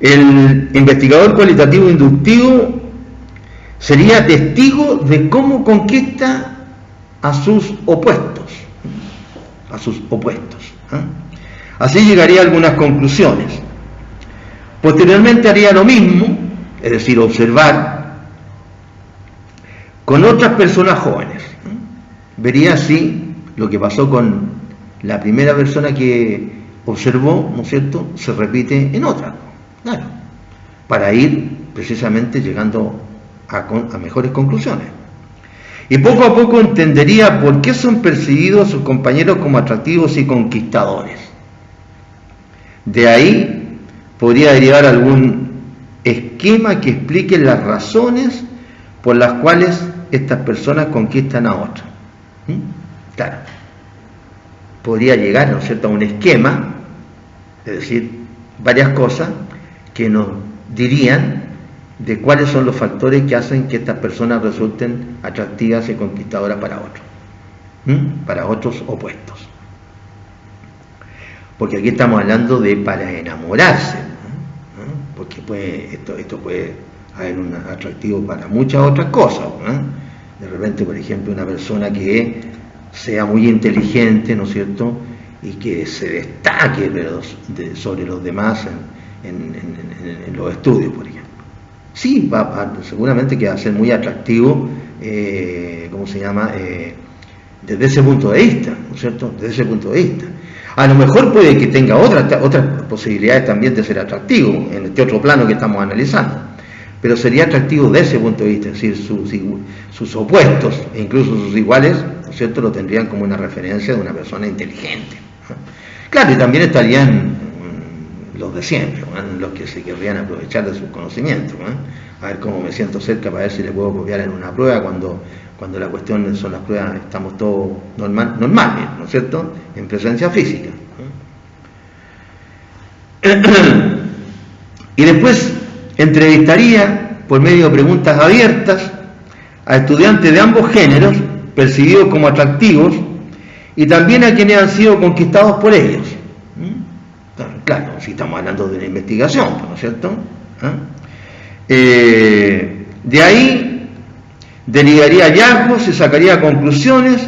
El investigador cualitativo inductivo sería testigo de cómo conquista a sus opuestos, a sus opuestos. Así llegaría a algunas conclusiones. Posteriormente haría lo mismo, es decir, observar con otras personas jóvenes. Vería así lo que pasó con la primera persona que observó, ¿no es cierto?, se repite en otra, claro, para ir precisamente llegando a mejores conclusiones. Y poco a poco entendería por qué son percibidos sus compañeros como atractivos y conquistadores. De ahí podría derivar algún esquema que explique las razones por las cuales estas personas conquistan a otras. Claro, podría llegar, ¿no es cierto?, a un esquema, es decir, varias cosas que nos dirían de cuáles son los factores que hacen que estas personas resulten atractivas y conquistadoras para otros opuestos. Porque aquí estamos hablando de para enamorarse, ¿no? Porque esto puede haber un atractivo para muchas otras cosas, ¿no? De repente, por ejemplo, una persona que sea muy inteligente, ¿no es cierto?, y que se destaque sobre los demás en los estudios, por ejemplo. Sí, seguramente que va a ser muy atractivo, desde ese punto de vista, ¿no es cierto?, desde ese punto de vista. A lo mejor puede que tenga otras posibilidades también de ser atractivo, en este otro plano que estamos analizando, pero sería atractivo desde ese punto de vista, es decir, sus opuestos, e incluso sus iguales, ¿no es cierto?, lo tendrían como una referencia de una persona inteligente, ¿no? Claro, y también estarían los de siempre, ¿no?, los que se querrían aprovechar de sus conocimientos, ¿no? A ver cómo me siento cerca para ver si le puedo copiar en una prueba cuando la cuestión son las pruebas, estamos todos normales, ¿no es cierto?, en presencia física. Y después entrevistaría por medio de preguntas abiertas a estudiantes de ambos géneros percibidos como atractivos y también a quienes han sido conquistados por ellos. Claro, si estamos hablando de una investigación, ¿no es cierto? De ahí derivaría hallazgos y sacaría conclusiones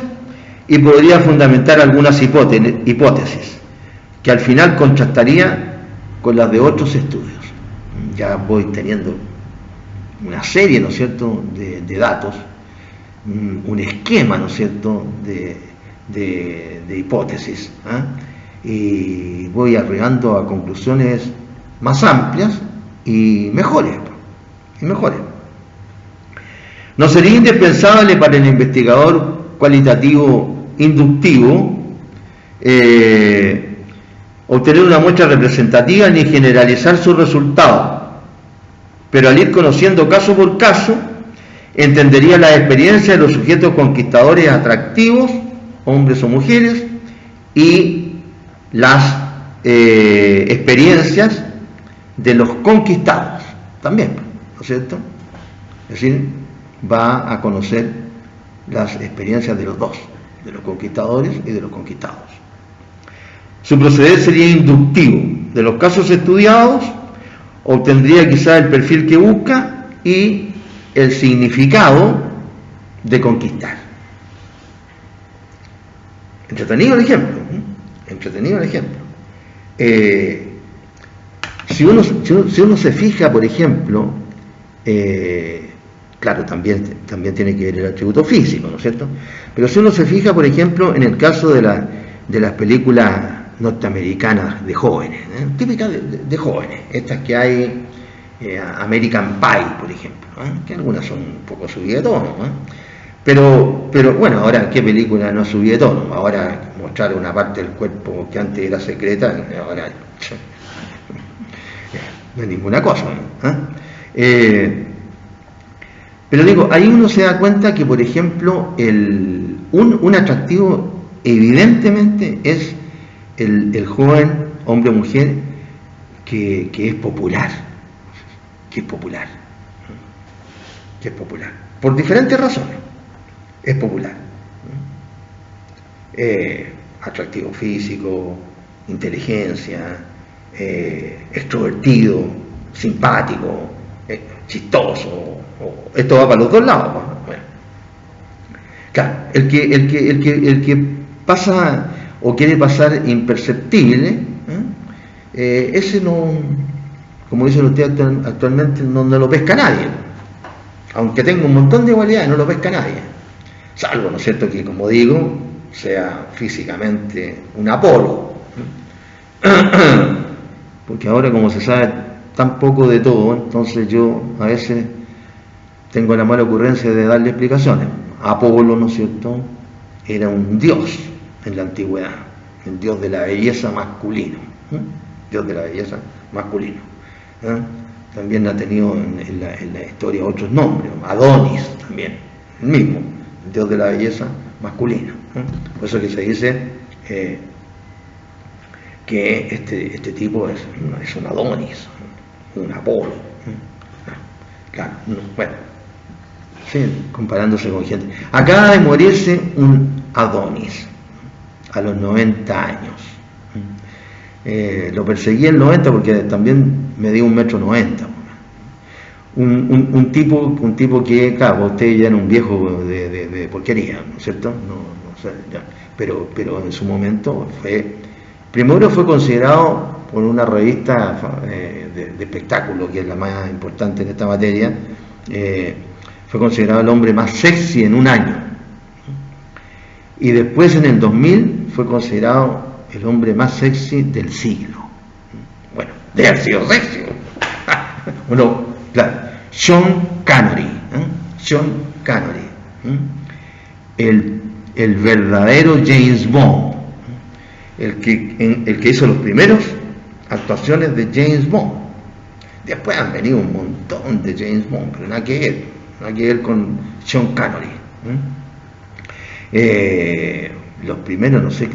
y podría fundamentar algunas hipótesis que al final contrastaría con las de otros estudios. Ya voy teniendo una serie, ¿no es cierto?, de datos, un esquema, ¿no es cierto?, de hipótesis, y voy arribando a conclusiones más amplias y mejores. No sería indispensable para el investigador cualitativo inductivo obtener una muestra representativa ni generalizar sus resultados, pero al ir conociendo caso por caso, entendería la experiencia de los sujetos conquistadores atractivos, hombres o mujeres, y las experiencias de los conquistados también, ¿no es cierto? Es decir, va a conocer las experiencias de los dos, de los conquistadores y de los conquistados. Su proceder sería inductivo. De los casos estudiados, obtendría quizá el perfil que busca y el significado de conquistar. Entretenido el ejemplo. Si uno se fija, por ejemplo, claro, también tiene que ver el atributo físico, ¿no es cierto? Pero si uno se fija, por ejemplo, en el caso de las películas norteamericanas de jóvenes, típicas de jóvenes, estas que hay, American Pie, por ejemplo, que algunas son un poco subidas de tono, pero bueno, ahora ¿qué película no subida de tono? Ahora mostrar una parte del cuerpo que antes era secreta, ahora no es ninguna cosa, pero digo, ahí uno se da cuenta que, por ejemplo, un atractivo evidentemente es el joven hombre o mujer que es popular, por diferentes razones. Es popular, atractivo físico, inteligencia, extrovertido, simpático, chistoso. Esto va para los dos lados. Bueno. Claro, el que pasa o quiere pasar imperceptible, ese no, como dicen ustedes actualmente, no lo pesca nadie. Aunque tenga un montón de cualidades, no lo pesca nadie. Salvo, ¿no es cierto?, que, como digo, sea físicamente un Apolo. Porque ahora, como se sabe tan poco de todo, entonces yo a veces tengo la mala ocurrencia de darle explicaciones. Apolo, ¿no es cierto?, era un dios en la antigüedad, el dios de la belleza masculino. Dios de la belleza masculino. También ha tenido en la historia otros nombres, Adonis también, el mismo, el dios de la belleza masculina. Por eso que se dice que este tipo es un Adonis, un Apolo. Claro, bueno, sí, comparándose con gente. Acaba de morirse un Adonis a los 90 años. Lo perseguí en 90 porque también me dio 1,90 m. Un tipo que, claro, usted ya era un viejo de porquería, ¿no es cierto? No sé, ya. Pero en su momento primero fue considerado por una revista de espectáculo, que es la más importante en esta materia, fue considerado el hombre más sexy en un año. Y después, en el 2000, fue considerado el hombre más sexy del siglo. Bueno, de haber sido sexy. Bueno, claro, Sean Connery. Sean Connery. El verdadero James Bond. El que hizo los primeros actuaciones de James Bond. Después han venido un montón de James Bond, pero nada que ver con Sean Connery. Los primeros, no sé,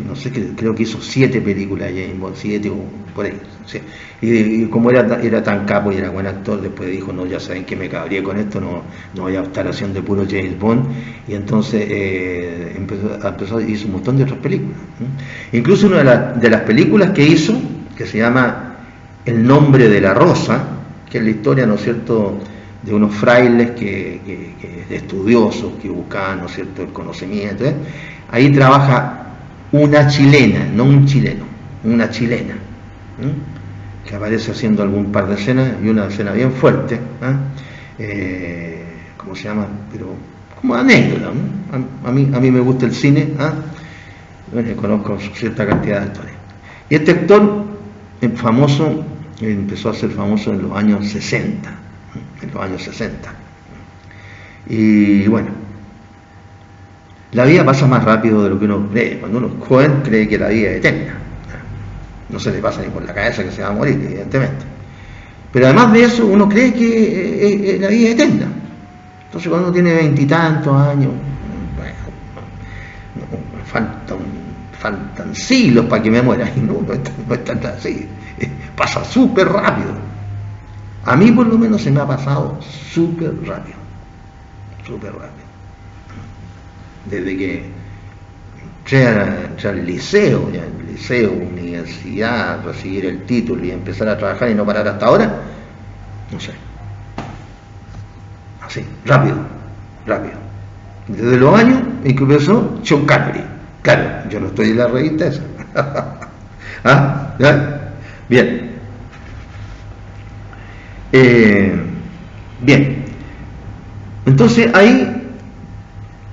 creo que hizo 7 películas de James Bond, 7 o por ahí. Sí. Y como era tan capo y era buen actor, después dijo, no, ya saben que me cabría con esto, no voy a estar haciendo puro James Bond. Y entonces hizo un montón de otras películas. Incluso una de las películas que hizo, que se llama El nombre de la rosa, que es la historia, ¿no es cierto?, de unos frailes estudiosos que buscaban, ¿no es cierto?, el conocimiento. Ahí trabaja una chilena, no un chileno, una chilena, que aparece haciendo algún par de escenas, y una escena bien fuerte, ¿cómo se llama? Pero como anécdota, ¿no? A mí me gusta el cine, bueno, conozco cierta cantidad de actores. Y este actor famoso empezó a ser famoso en los años 60, y bueno, la vida pasa más rápido de lo que uno cree. Cuando uno es joven, cree que la vida es eterna. No se le pasa ni por la cabeza que se va a morir, evidentemente. Pero además de eso, uno cree que la vida es eterna. Entonces, cuando uno tiene 20 y tantos años, faltan siglos para que me muera. Y no es tan así. Pasa súper rápido. A mí, por lo menos, se me ha pasado súper rápido. Súper rápido. Desde que entré al liceo, universidad, recibir el título y empezar a trabajar y no parar hasta ahora, no sé. Así, rápido. Desde los años en que empezó Sean Connery. Claro, yo no estoy en la revista esa. ¿Ya? Bien. Bien. Entonces ahí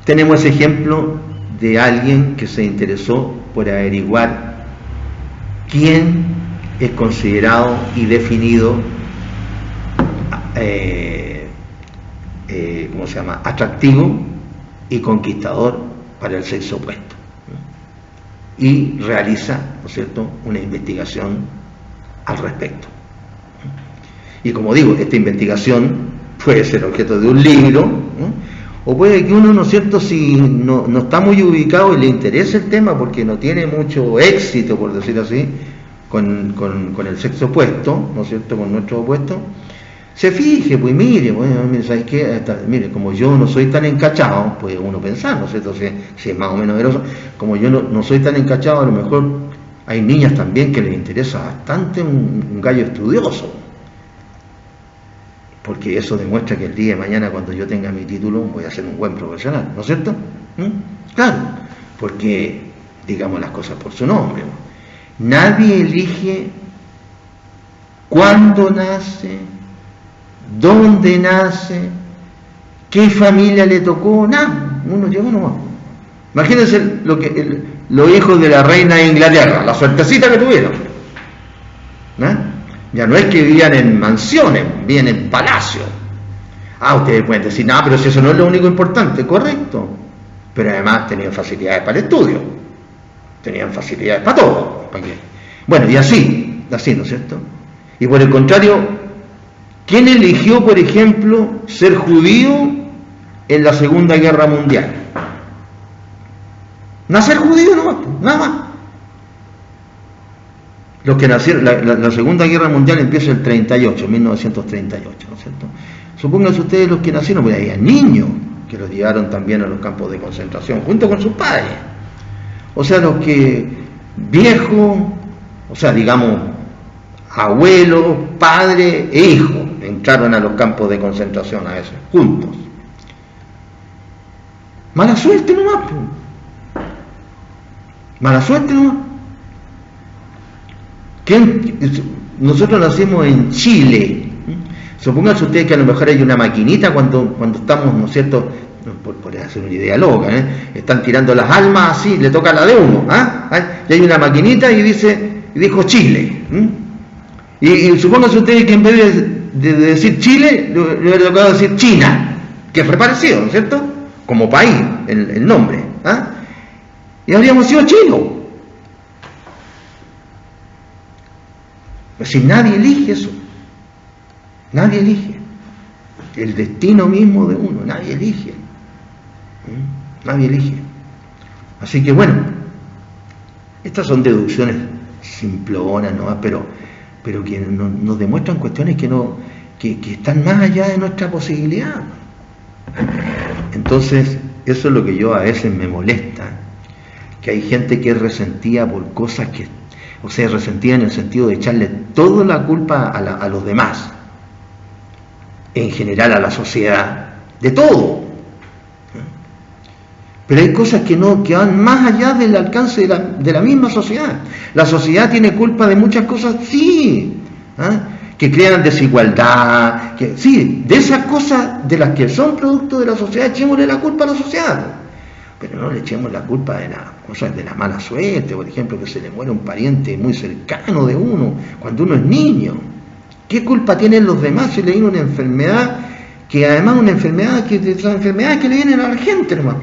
tenemos ese ejemplo de alguien que se interesó por averiguar quién es considerado y definido ¿cómo se llama?, atractivo y conquistador para el sexo opuesto, y realiza, ¿no es cierto?, una investigación al respecto. Y como digo, esta investigación puede ser objeto de un libro, ¿no?, o puede que uno, ¿no es cierto?, si no está muy ubicado y le interesa el tema porque no tiene mucho éxito, por decir así, con el sexo opuesto, ¿no es cierto?, con nuestro opuesto, se fije, pues mire, ¿sabes qué? Mire, como yo no soy tan encachado, puede uno pensar, ¿no es cierto?, si es más o menos veroso, como yo no soy tan encachado, a lo mejor hay niñas también que les interesa bastante un gallo estudioso. porque eso demuestra que el día de mañana, cuando yo tenga mi título, voy a ser un buen profesional, ¿no es cierto? Claro, porque digamos las cosas por su nombre. Nadie elige cuándo nace, dónde nace, qué familia le tocó, nada, uno llegó nomás. Imagínense los hijos de la reina de Inglaterra, la suertecita que tuvieron, ¿no? Ya no es que vivían en mansiones, vivían en palacios. Ustedes pueden decir, no, pero si eso no es lo único importante, correcto. Pero además tenían facilidades para el estudio, tenían facilidades para todo. Bueno, y así, ¿no es cierto? Y por el contrario, ¿quién eligió, por ejemplo, ser judío en la Segunda Guerra Mundial? Nacer judío nomás, nada más. Los que nacieron, la Segunda Guerra Mundial empieza el 38, 1938, ¿no es cierto? Supónganse ustedes los que nacieron, porque había niños que los llevaron también a los campos de concentración, junto con sus padres. O sea, los que viejos, o sea, digamos, abuelos, padres e hijos, entraron a los campos de concentración a veces, juntos. Mala suerte nomás, pues. Mala suerte nomás. Nosotros nacimos en Chile. Supónganse ustedes que a lo mejor hay una maquinita cuando estamos, ¿no es cierto? Por hacer una idea loca, están tirando las almas así, le toca la de uno, y hay una maquinita y dijo Chile. Y supónganse ustedes que en vez de decir Chile, le hubiera tocado decir China, que fue parecido, ¿no es cierto? Como país, el nombre. Y habríamos sido chinos. Es decir, nadie elige eso. Nadie elige. El destino mismo de uno, nadie elige. Nadie elige. Así que bueno, estas son deducciones simplonas, ¿no? Pero que nos demuestran cuestiones que están más allá de nuestra posibilidad. Entonces, eso es lo que yo a veces me molesta, que hay gente que es resentida por cosas que, o sea, resentida en el sentido de echarle toda la culpa a los demás, en general a la sociedad, de todo. Pero hay cosas que van más allá del alcance de la misma sociedad. La sociedad tiene culpa de muchas cosas, sí, que crean desigualdad, sí, de esas cosas de las que son producto de la sociedad, echémosle la culpa a la sociedad. Pero no le echemos la culpa de las cosas de la mala suerte, por ejemplo, que se le muere un pariente muy cercano de uno cuando uno es niño. ¿Qué culpa tienen los demás si le viene una enfermedad, que además una enfermedad, que de esas enfermedades que le vienen a la gente, hermano?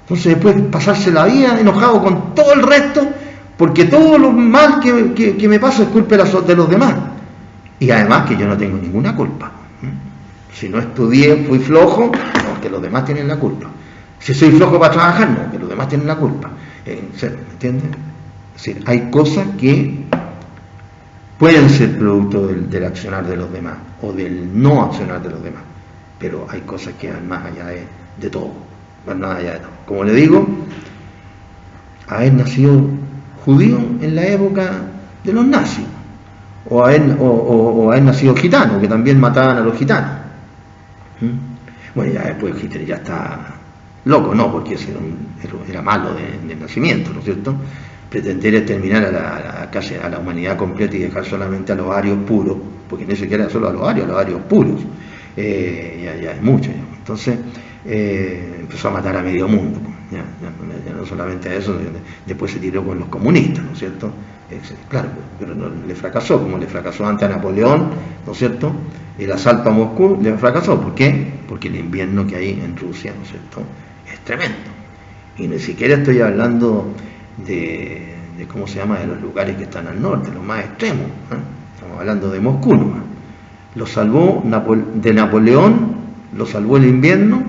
Entonces después pasarse la vida enojado con todo el resto, porque todo lo mal que me pasa es culpa de los demás. Y además que yo no tengo ninguna culpa. Si no estudié, fui flojo, no, que los demás tienen la culpa. Si soy flojo para trabajar, no, que los demás tienen la culpa. ¿Me entiendes? Es decir, hay cosas que pueden ser producto del accionar de los demás o del no accionar de los demás, pero hay cosas que van más allá de todo, van más allá de todo. Como le digo, haber nacido judío en la época de los nazis, o haber nacido gitano, que también mataban a los gitanos. Bueno, ya después Hitler ya está loco, no, porque ese era malo de nacimiento, ¿no es cierto? Pretender exterminar a la humanidad completa y dejar solamente a los arios puros, porque ni siquiera solo a los arios puros, ya es mucho. Ya. Entonces empezó a matar a medio mundo, ya no solamente a eso, después se tiró con los comunistas, ¿no es cierto? Claro, pero no le fracasó, como le fracasó antes a Napoleón, ¿no es cierto? El asalto a Moscú le fracasó. ¿Por qué? Porque el invierno que hay en Rusia, ¿no es cierto?, es tremendo. Y ni siquiera estoy hablando de cómo se llama, de los lugares que están al norte, los más extremos, estamos hablando de Moscú nomás. Lo salvó de Napoleón, lo salvó el invierno,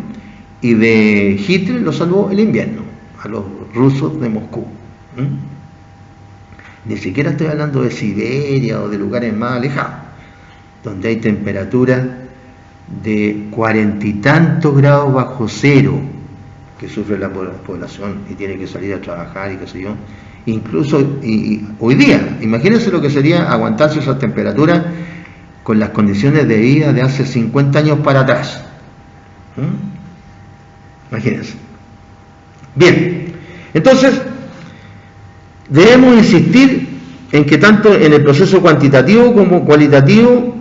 y de Hitler lo salvó el invierno, a los rusos de Moscú. Ni siquiera estoy hablando de Siberia o de lugares más alejados, donde hay temperaturas de 40 y tantos grados bajo cero, que sufre la población y tiene que salir a trabajar y qué sé yo. Incluso y hoy día, imagínense lo que sería aguantarse esas temperaturas con las condiciones de vida de hace 50 años para atrás. Imagínense. Bien, entonces debemos insistir en que tanto en el proceso cuantitativo como cualitativo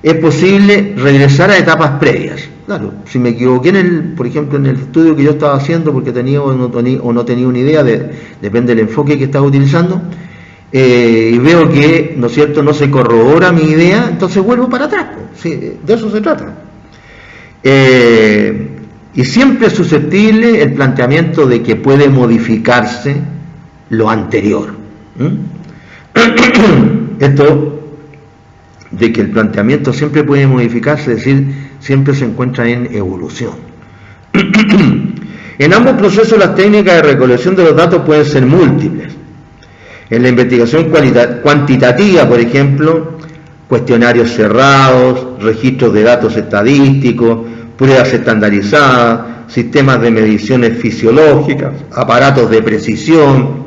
es posible regresar a etapas previas. Claro, si me equivoqué por ejemplo, en el estudio que yo estaba haciendo porque tenía o no tenía una idea, depende del enfoque que estaba utilizando, y veo que, ¿no es cierto?, no se corrobora mi idea, entonces vuelvo para atrás. Sí, de eso se trata. Y siempre es susceptible el planteamiento de que puede modificarse lo anterior. Esto de que el planteamiento siempre puede modificarse, es decir, siempre se encuentra en evolución. En ambos procesos las técnicas de recolección de los datos pueden ser múltiples. En la investigación cuantitativa, por ejemplo, cuestionarios cerrados, registros de datos estadísticos, pruebas estandarizadas, sistemas de mediciones fisiológicas, aparatos de precisión,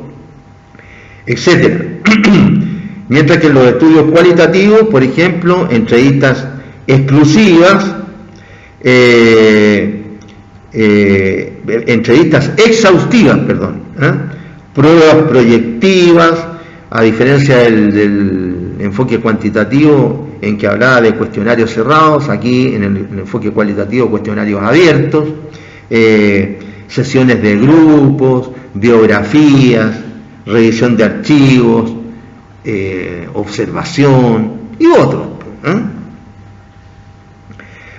etc. Mientras que en los estudios cualitativos, por ejemplo, entrevistas exclusivas, entrevistas exhaustivas, pruebas proyectivas, a diferencia del enfoque cuantitativo en que hablaba de cuestionarios cerrados, aquí en el enfoque cualitativo cuestionarios abiertos, sesiones de grupos, biografías, revisión de archivos, observación y otros.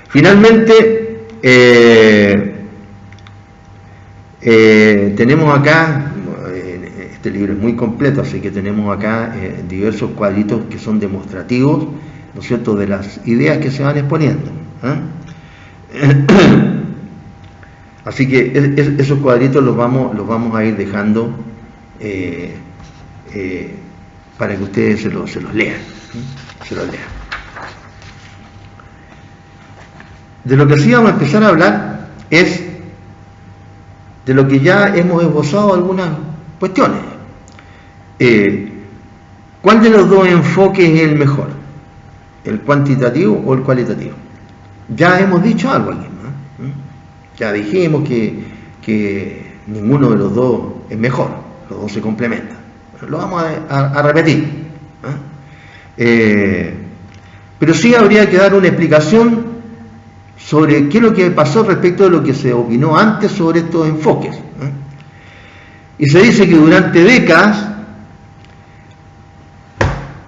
Finalmente, tenemos acá, este libro es muy completo, así que tenemos acá diversos cuadritos que son demostrativos, ¿no es cierto?, de las ideas que se van exponiendo. Así que esos cuadritos los vamos a ir dejando para que ustedes se los lean. De lo que sí vamos a empezar a hablar es de lo que ya hemos esbozado algunas cuestiones. ¿Cuál de los dos enfoques es el mejor? ¿El cuantitativo o el cualitativo? Ya hemos dicho algo aquí, ¿no? Ya dijimos que ninguno de los dos es mejor, los dos se complementan. Lo vamos a repetir, pero sí habría que dar una explicación sobre qué es lo que pasó respecto de lo que se opinó antes sobre estos enfoques. Y se dice que durante décadas,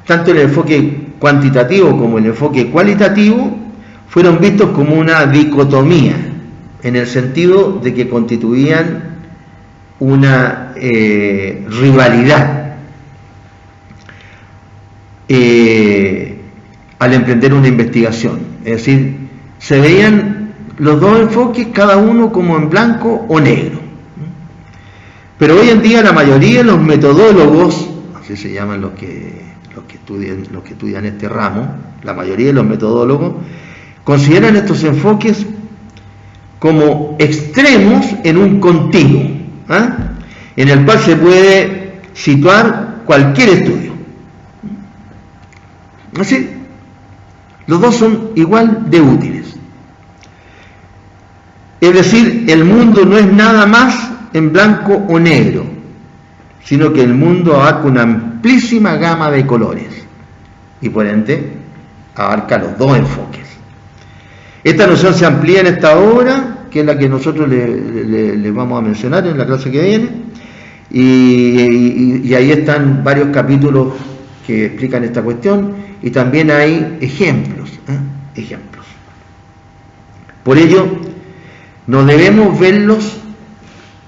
tanto el enfoque cuantitativo como el enfoque cualitativo fueron vistos como una dicotomía, en el sentido de que constituían una rivalidad al emprender una investigación. Es decir, se veían los dos enfoques, cada uno como en blanco o negro. Pero hoy en día la mayoría de los metodólogos, así se llaman los que estudian este ramo, la mayoría de los metodólogos consideran estos enfoques como extremos en un continuo, en el cual se puede situar cualquier estudio. Así, los dos son igual de útiles. Es decir, el mundo no es nada más en blanco o negro, sino que el mundo abarca una amplísima gama de colores y por ende abarca los dos enfoques. Esta noción se amplía en esta obra, que es la que nosotros les vamos a mencionar en la clase que viene, y ahí están varios capítulos que explican esta cuestión, y también hay ejemplos. Por ello, no debemos verlos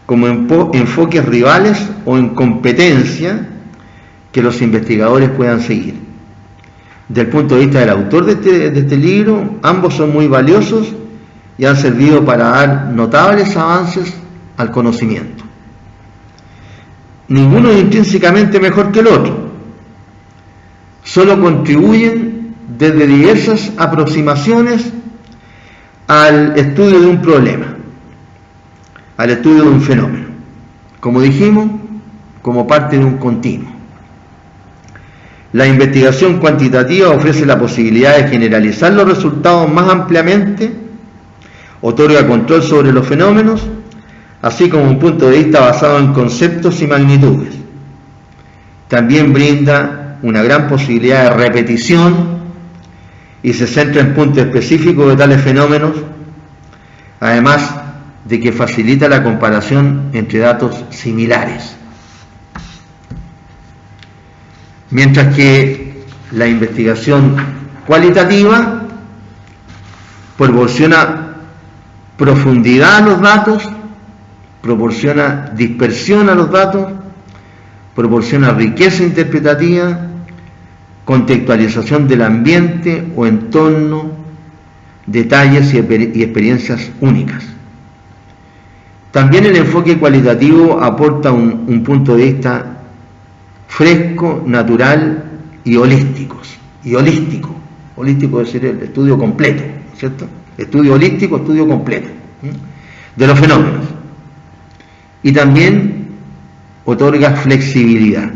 como enfoques rivales o en competencia que los investigadores puedan seguir. Desde el punto de vista del autor de este libro, ambos son muy valiosos y han servido para dar notables avances al conocimiento. Ninguno es intrínsecamente mejor que el otro, solo contribuyen desde diversas aproximaciones al estudio de un problema, al estudio de un fenómeno, como dijimos, como parte de un continuo. La investigación cuantitativa ofrece la posibilidad de generalizar los resultados más ampliamente, otorga control sobre los fenómenos, así como un punto de vista basado en conceptos y magnitudes. También brinda una gran posibilidad de repetición y se centra en puntos específicos de tales fenómenos, además de que facilita la comparación entre datos similares. Mientras que la investigación cualitativa proporciona profundidad a los datos, proporciona dispersión a los datos, proporciona riqueza interpretativa, contextualización del ambiente o entorno, detalles y experiencias únicas. También el enfoque cualitativo aporta un punto de vista fresco, natural y holístico. Holístico es decir, el estudio completo, ¿cierto? Estudio holístico, estudio completo de los fenómenos. Y también otorga flexibilidad.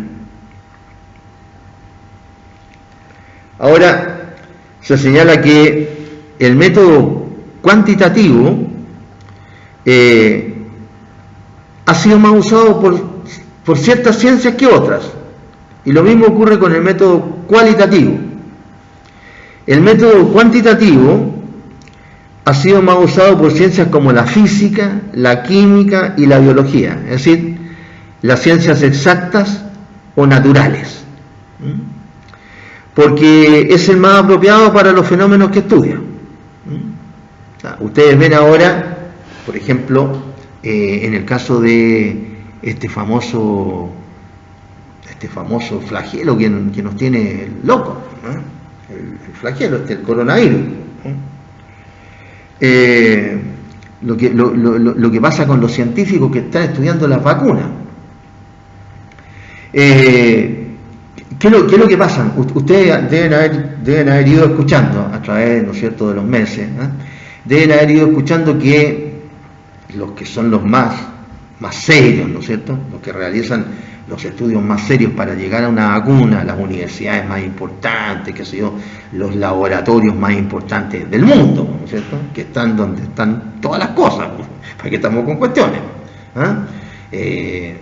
Ahora, se señala que el método cuantitativo ha sido más usado por ciertas ciencias que otras. Y lo mismo ocurre con el método cualitativo. El método cuantitativo ha sido más usado por ciencias como la física, la química y la biología, es decir, las ciencias exactas o naturales, porque es el más apropiado para los fenómenos que estudia. Ustedes ven ahora, por ejemplo, en el caso de este famoso flagelo que nos tiene locos, el flagelo, el coronavirus. Lo que pasa con los científicos que están estudiando las vacunas. ¿Qué es lo que pasa? Ustedes deben haber ido escuchando a través, ¿no es cierto?, de los meses, deben haber ido escuchando que los que son los más serios, ¿no es cierto?, los que realizan los estudios más serios para llegar a una vacuna, las universidades más importantes, qué sé yo, los laboratorios más importantes del mundo, ¿no es cierto?, que están donde están todas las cosas, para que estamos con cuestiones.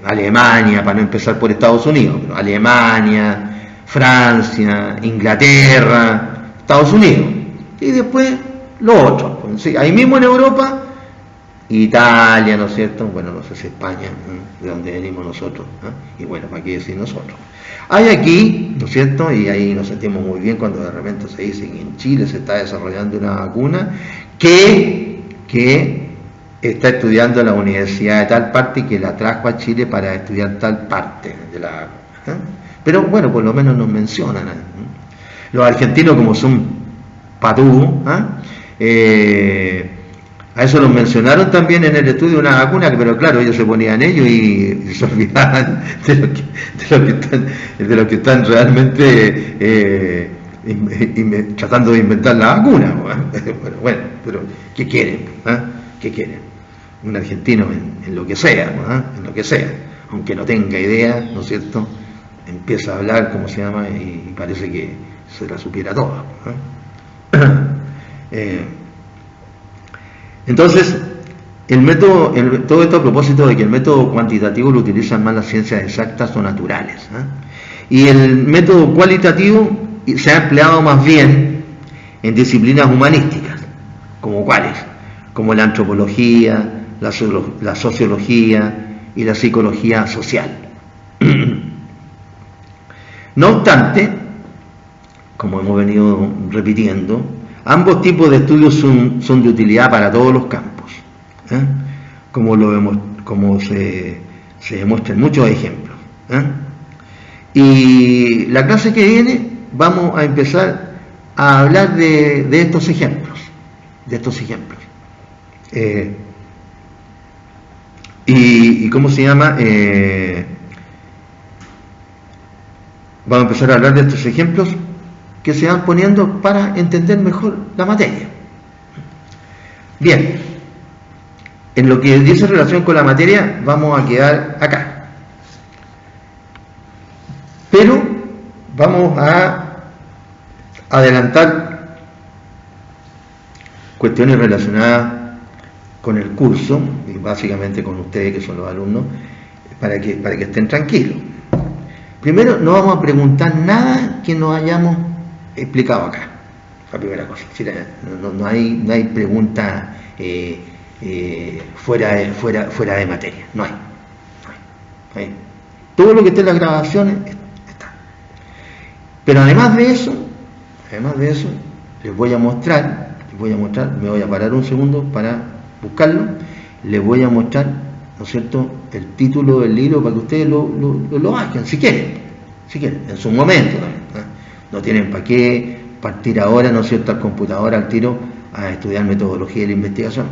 Alemania, para no empezar por Estados Unidos, pero Alemania, Francia, Inglaterra, Estados Unidos, y después los otros. Sí, ahí mismo en Europa, Italia, ¿no es cierto? Bueno, no sé si España, de donde venimos nosotros, y bueno, ¿para qué decir nosotros? Hay aquí, ¿no es cierto? Y ahí nos sentimos muy bien cuando de repente se dice que en Chile se está desarrollando una vacuna que está estudiando en la universidad de tal parte y que la trajo a Chile para estudiar tal parte de la vacuna. Pero bueno, por lo menos nos mencionan. Los argentinos, como son patúos, a eso los mencionaron también en el estudio de una vacuna, pero claro, ellos se ponían ellos y se olvidaban de lo que están realmente tratando de inventar la vacuna. Bueno, pero ¿qué quieren? ¿Qué quieren? Un argentino en lo que sea, en lo que sea, aunque no tenga idea, ¿no es cierto?, empieza a hablar, ¿cómo se llama?, y parece que se la supiera toda. Entonces, todo esto a propósito de que el método cuantitativo lo utilizan más las ciencias exactas o naturales, y el método cualitativo se ha empleado más bien en disciplinas humanísticas, como cuáles, como la antropología, la sociología y la psicología social. No obstante, como hemos venido repitiendo, ambos tipos de estudios son de utilidad para todos los campos, como se demuestra en muchos ejemplos. Y la clase que viene vamos a empezar a hablar de estos ejemplos, y ¿cómo se llama? Vamos a empezar a hablar de estos ejemplos que se van poniendo para entender mejor la materia. Bien, en lo que dice relación con la materia vamos a quedar acá. Pero vamos a adelantar cuestiones relacionadas con el curso y básicamente con ustedes que son los alumnos para que estén tranquilos. Primero, no vamos a preguntar nada que no hayamos explicado acá. La primera cosa. No hay preguntas fuera de materia. No hay. Todo lo que esté en las grabaciones está. Pero además de eso, les voy a mostrar, me voy a parar un segundo para buscarlo, les voy a mostrar, ¿no es cierto?, el título del libro para que ustedes lo bajen, si quieren, en su momento también, ¿no? No tienen para qué partir ahora, ¿no es cierto?, al computador, al tiro, a estudiar metodología de la investigación,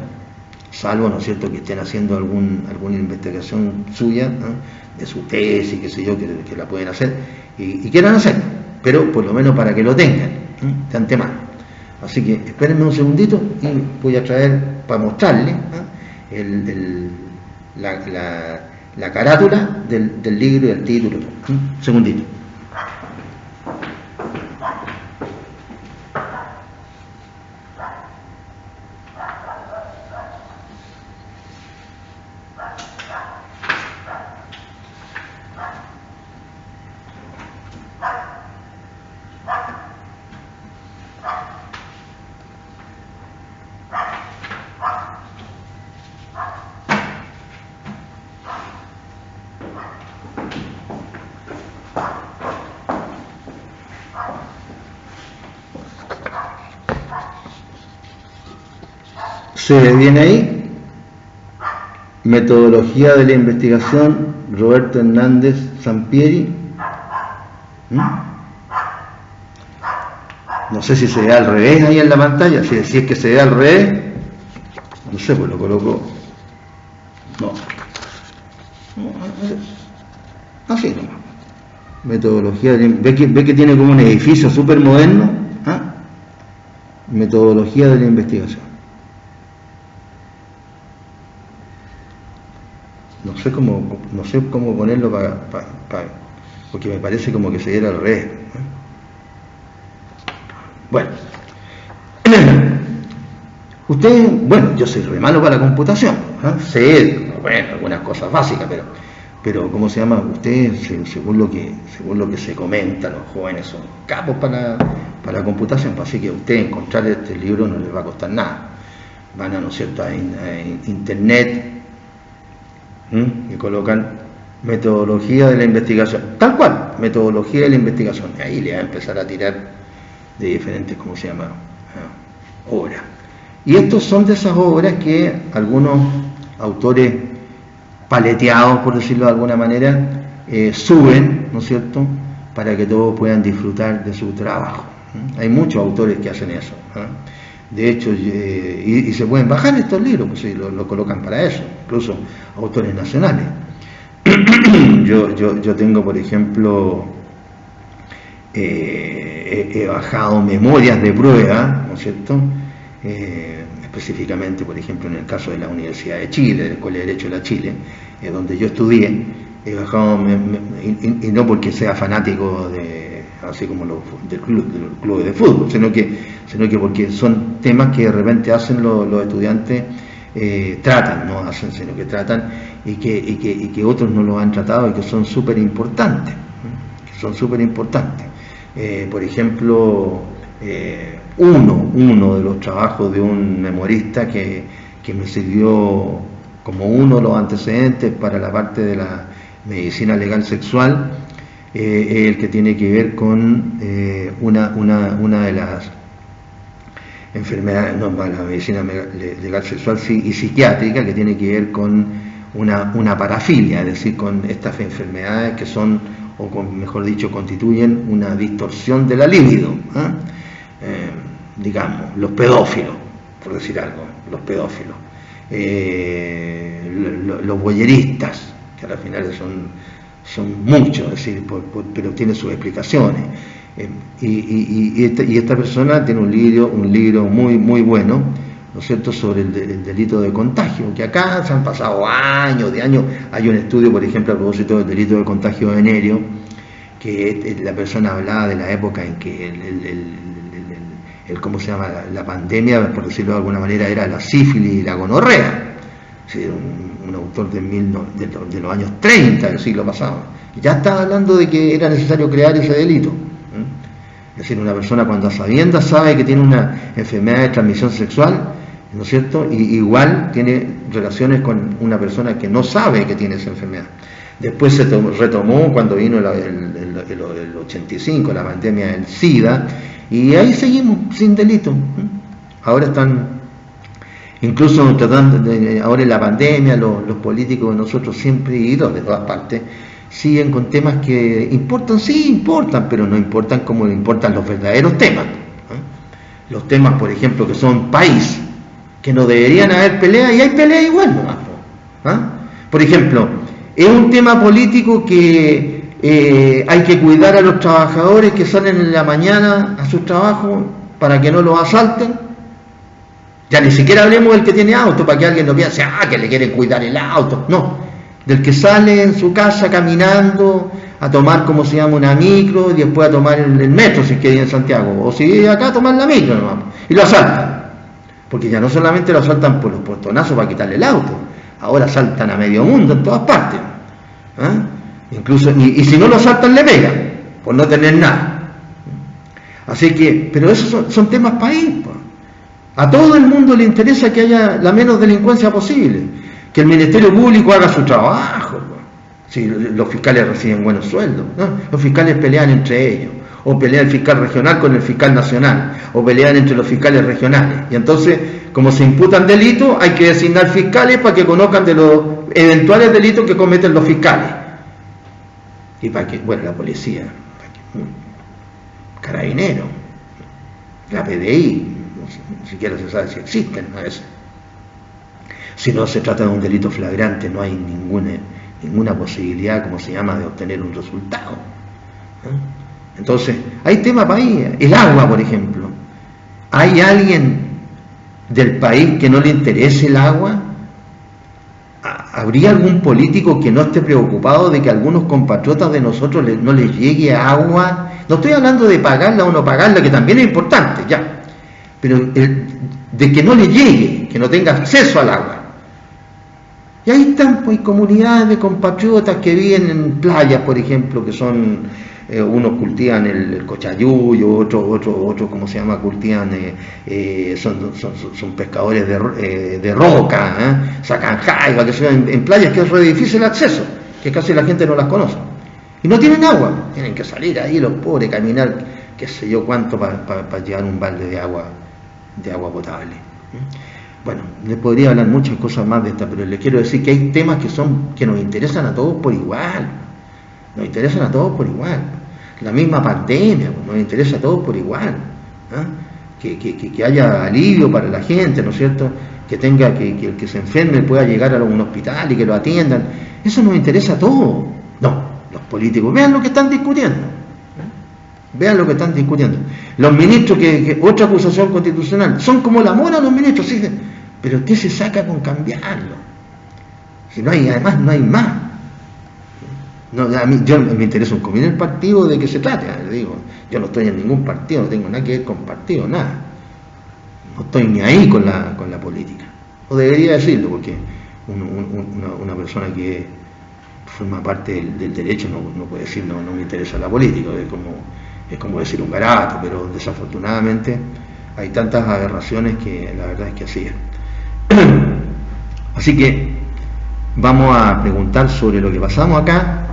salvo, ¿no es cierto?, que estén haciendo alguna investigación suya, ¿no?, de su tesis, qué sé yo, que la pueden hacer y quieran hacer, pero por lo menos para que lo tengan, ¿no?, de antemano. Así que espérenme un segundito y voy a traer para mostrarles, ¿no?, la carátula del libro y el título. Un segundito. ¿Se ve bien ahí? Metodología de la investigación, Roberto Hernández Sampieri. No sé si se ve al revés ahí en la pantalla, si es que se ve al revés, no sé, pues lo coloco. No. Así nomás. Metodología de... ¿Ve que tiene como un edificio súper moderno? Metodología de la investigación. No sé cómo ponerlo porque me parece como que se diera al revés. Bueno, yo soy re malo para la computación, sé, algunas cosas básicas, pero ¿cómo se llama? Ustedes, según lo que se comenta, los jóvenes son capos para la computación, así que a ustedes encontrar este libro no les va a costar nada. Van a, ¿no es cierto?, a internet, y colocan metodología de la investigación, tal cual, metodología de la investigación, y ahí le va a empezar a tirar de diferentes, ¿cómo se llama?, obras. Y estos son de esas obras que algunos autores paleteados, por decirlo de alguna manera, suben, ¿no es cierto?, para que todos puedan disfrutar de su trabajo. Hay muchos autores que hacen eso. De hecho, y se pueden bajar estos libros, pues sí, lo colocan para eso, incluso autores nacionales. Yo tengo, por ejemplo, he bajado memorias de prueba, ¿no es cierto?, específicamente, por ejemplo, en el caso de la Universidad de Chile, de la Escuela de Derecho de la Chile, donde yo estudié, he bajado, y no porque sea fanático así como del club de fútbol, sino que porque son temas que de repente hacen los estudiantes, tratan, no hacen, sino que tratan, y que otros no lo han tratado y que son súper importantes, por ejemplo, uno de los trabajos de un memorista que me sirvió como uno de los antecedentes para la parte de la medicina legal sexual, el que tiene que ver con una de las enfermedades, no, la medicina legal sexual y psiquiátrica, que tiene que ver con una parafilia, es decir, con estas enfermedades que son, mejor dicho, constituyen una distorsión de la libido, digamos, los pedófilos, por decir algo, los voyeristas, que al final son muchos, es decir, pero tienen sus explicaciones. Y esta persona tiene un libro muy, muy bueno, ¿no es cierto?, sobre el delito de contagio, que acá se han pasado años. Hay un estudio, por ejemplo, a propósito del delito de contagio venéreo, que la persona hablaba de la época en que ¿cómo se llama? La pandemia, por decirlo de alguna manera, era la sífilis y la gonorrea. Sí, un autor de los años 30 del siglo pasado. Ya estaba hablando de que era necesario crear ese delito. Es decir, una persona cuando a sabiendas sabe que tiene una enfermedad de transmisión sexual, ¿no es cierto? Y igual tiene relaciones con una persona que no sabe que tiene esa enfermedad. Después se retomó cuando vino el 85, la pandemia del SIDA, y ahí seguimos sin delito. Ahora están, incluso tratando ahora en la pandemia, los políticos de nosotros siempre, y los de todas partes, siguen con temas que importan, sí importan, pero no importan como importan los verdaderos temas. Los temas, por ejemplo, que son país, que no deberían haber pelea, y hay pelea igual nomás. Por ejemplo, es un tema político que hay que cuidar a los trabajadores que salen en la mañana a sus trabajos para que no los asalten. Ya ni siquiera hablemos del que tiene auto, para que alguien no piense, que le quieren cuidar el auto. No, del que sale en su casa caminando a tomar, como se llama, una micro, y después a tomar el metro si quiere en Santiago, o si vive acá a tomar la micro nomás, y lo asaltan. Porque ya no solamente lo asaltan por los portonazos para quitarle el auto, ahora asaltan a medio mundo en todas partes. Incluso, y si no lo asaltan le pegan, por no tener nada. Así que, pero esos son temas país. A todo el mundo le interesa que haya la menos delincuencia posible, que el Ministerio Público haga su trabajo. Si los fiscales reciben buenos sueldos, ¿no? Los fiscales pelean entre ellos, o pelea el fiscal regional con el fiscal nacional, o pelean entre los fiscales regionales, y entonces, como se imputan delitos, hay que designar fiscales para que conozcan de los eventuales delitos que cometen los fiscales, y para que, bueno, la policía, Carabinero, la PDI, ni siquiera se sabe si existen a veces. Si no se trata de un delito flagrante, no hay ninguna posibilidad, como se llama, de obtener un resultado. Entonces, hay tema país. El agua, por ejemplo. ¿Hay alguien del país que no le interese el agua? ¿Habría algún político que no esté preocupado de que a algunos compatriotas de nosotros no les llegue agua? No estoy hablando de pagarla o no pagarla, que también es importante, ya. Pero de que no le llegue, que no tenga acceso al agua. Y ahí están, pues, comunidades de compatriotas que viven en playas, por ejemplo, que son, unos cultivan el cochayuyo, otros ¿cómo se llama? Cultivan, son pescadores de roca, sacan jaiba, que son en playas que es re difícil el acceso, que casi la gente no las conoce. Y no tienen agua, tienen que salir ahí los pobres, caminar, qué sé yo cuánto, para llevar un balde de agua potable. Bueno, les podría hablar muchas cosas más de esta, pero les quiero decir que hay temas que nos interesan a todos por igual. Nos interesan a todos por igual. La misma pandemia nos interesa a todos por igual. Que haya alivio para la gente, ¿no es cierto? Que el que se enferme pueda llegar a un hospital y que lo atiendan. Eso nos interesa a todos. No, los políticos, vean lo que están discutiendo. Vean lo que están discutiendo. Los ministros, que otra acusación constitucional, son como la mora los ministros, ¿sí? Pero ¿qué se saca con cambiarlo? Si no hay, además no hay más. No, yo me interesa un comino el partido de que se trate, le digo. Yo no estoy en ningún partido, no tengo nada que ver con partido, nada. No estoy ni ahí con la política. O debería decirlo, porque una persona que forma parte del derecho no puede decir no me interesa la política, es como decir un garabato, pero desafortunadamente hay tantas aberraciones que la verdad es que así es. Así que vamos a preguntar sobre lo que pasamos acá,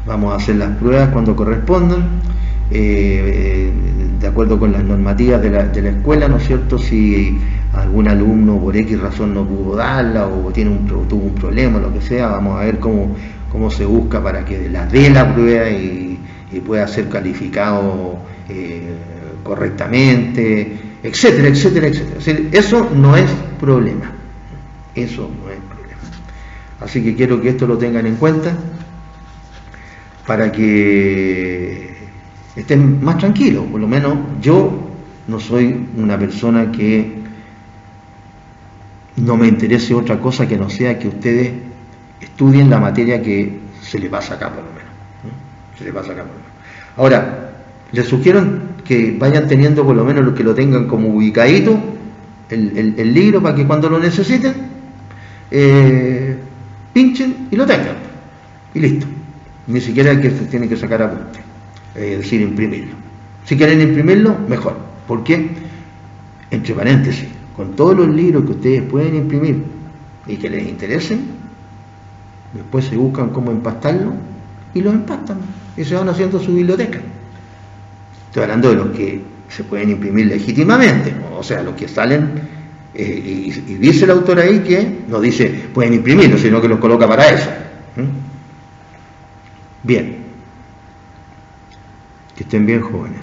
vamos a hacer las pruebas cuando correspondan, de acuerdo con las normativas de la escuela, ¿no es cierto? Si algún alumno por X razón no pudo darla o tuvo un problema, lo que sea, vamos a ver cómo se busca para que la dé la prueba y pueda ser calificado correctamente, etcétera, etcétera, etcétera. Es decir, eso no es problema. Eso no es problema. Así que quiero que esto lo tengan en cuenta para que estén más tranquilos. Por lo menos yo no soy una persona que no me interese otra cosa que no sea que ustedes estudien la materia que se les pasa acá, por lo menos. Se les pasa acá, por lo menos. Ahora, les sugiero que vayan teniendo por lo menos los que lo tengan como ubicadito, el libro, para que cuando lo necesiten, pinchen y lo tengan. Y listo. Ni siquiera que se tienen que sacar apunte, es decir, imprimirlo. Si quieren imprimirlo, mejor. ¿Por qué? Entre paréntesis, con todos los libros que ustedes pueden imprimir y que les interesen, después se buscan cómo empastarlo y los empastan y se van haciendo su biblioteca. Estoy hablando de los que se pueden imprimir legítimamente, o sea, los que salen y dice el autor ahí que no dice pueden imprimirlo, sino que los coloca para eso. Bien, que estén bien, jóvenes.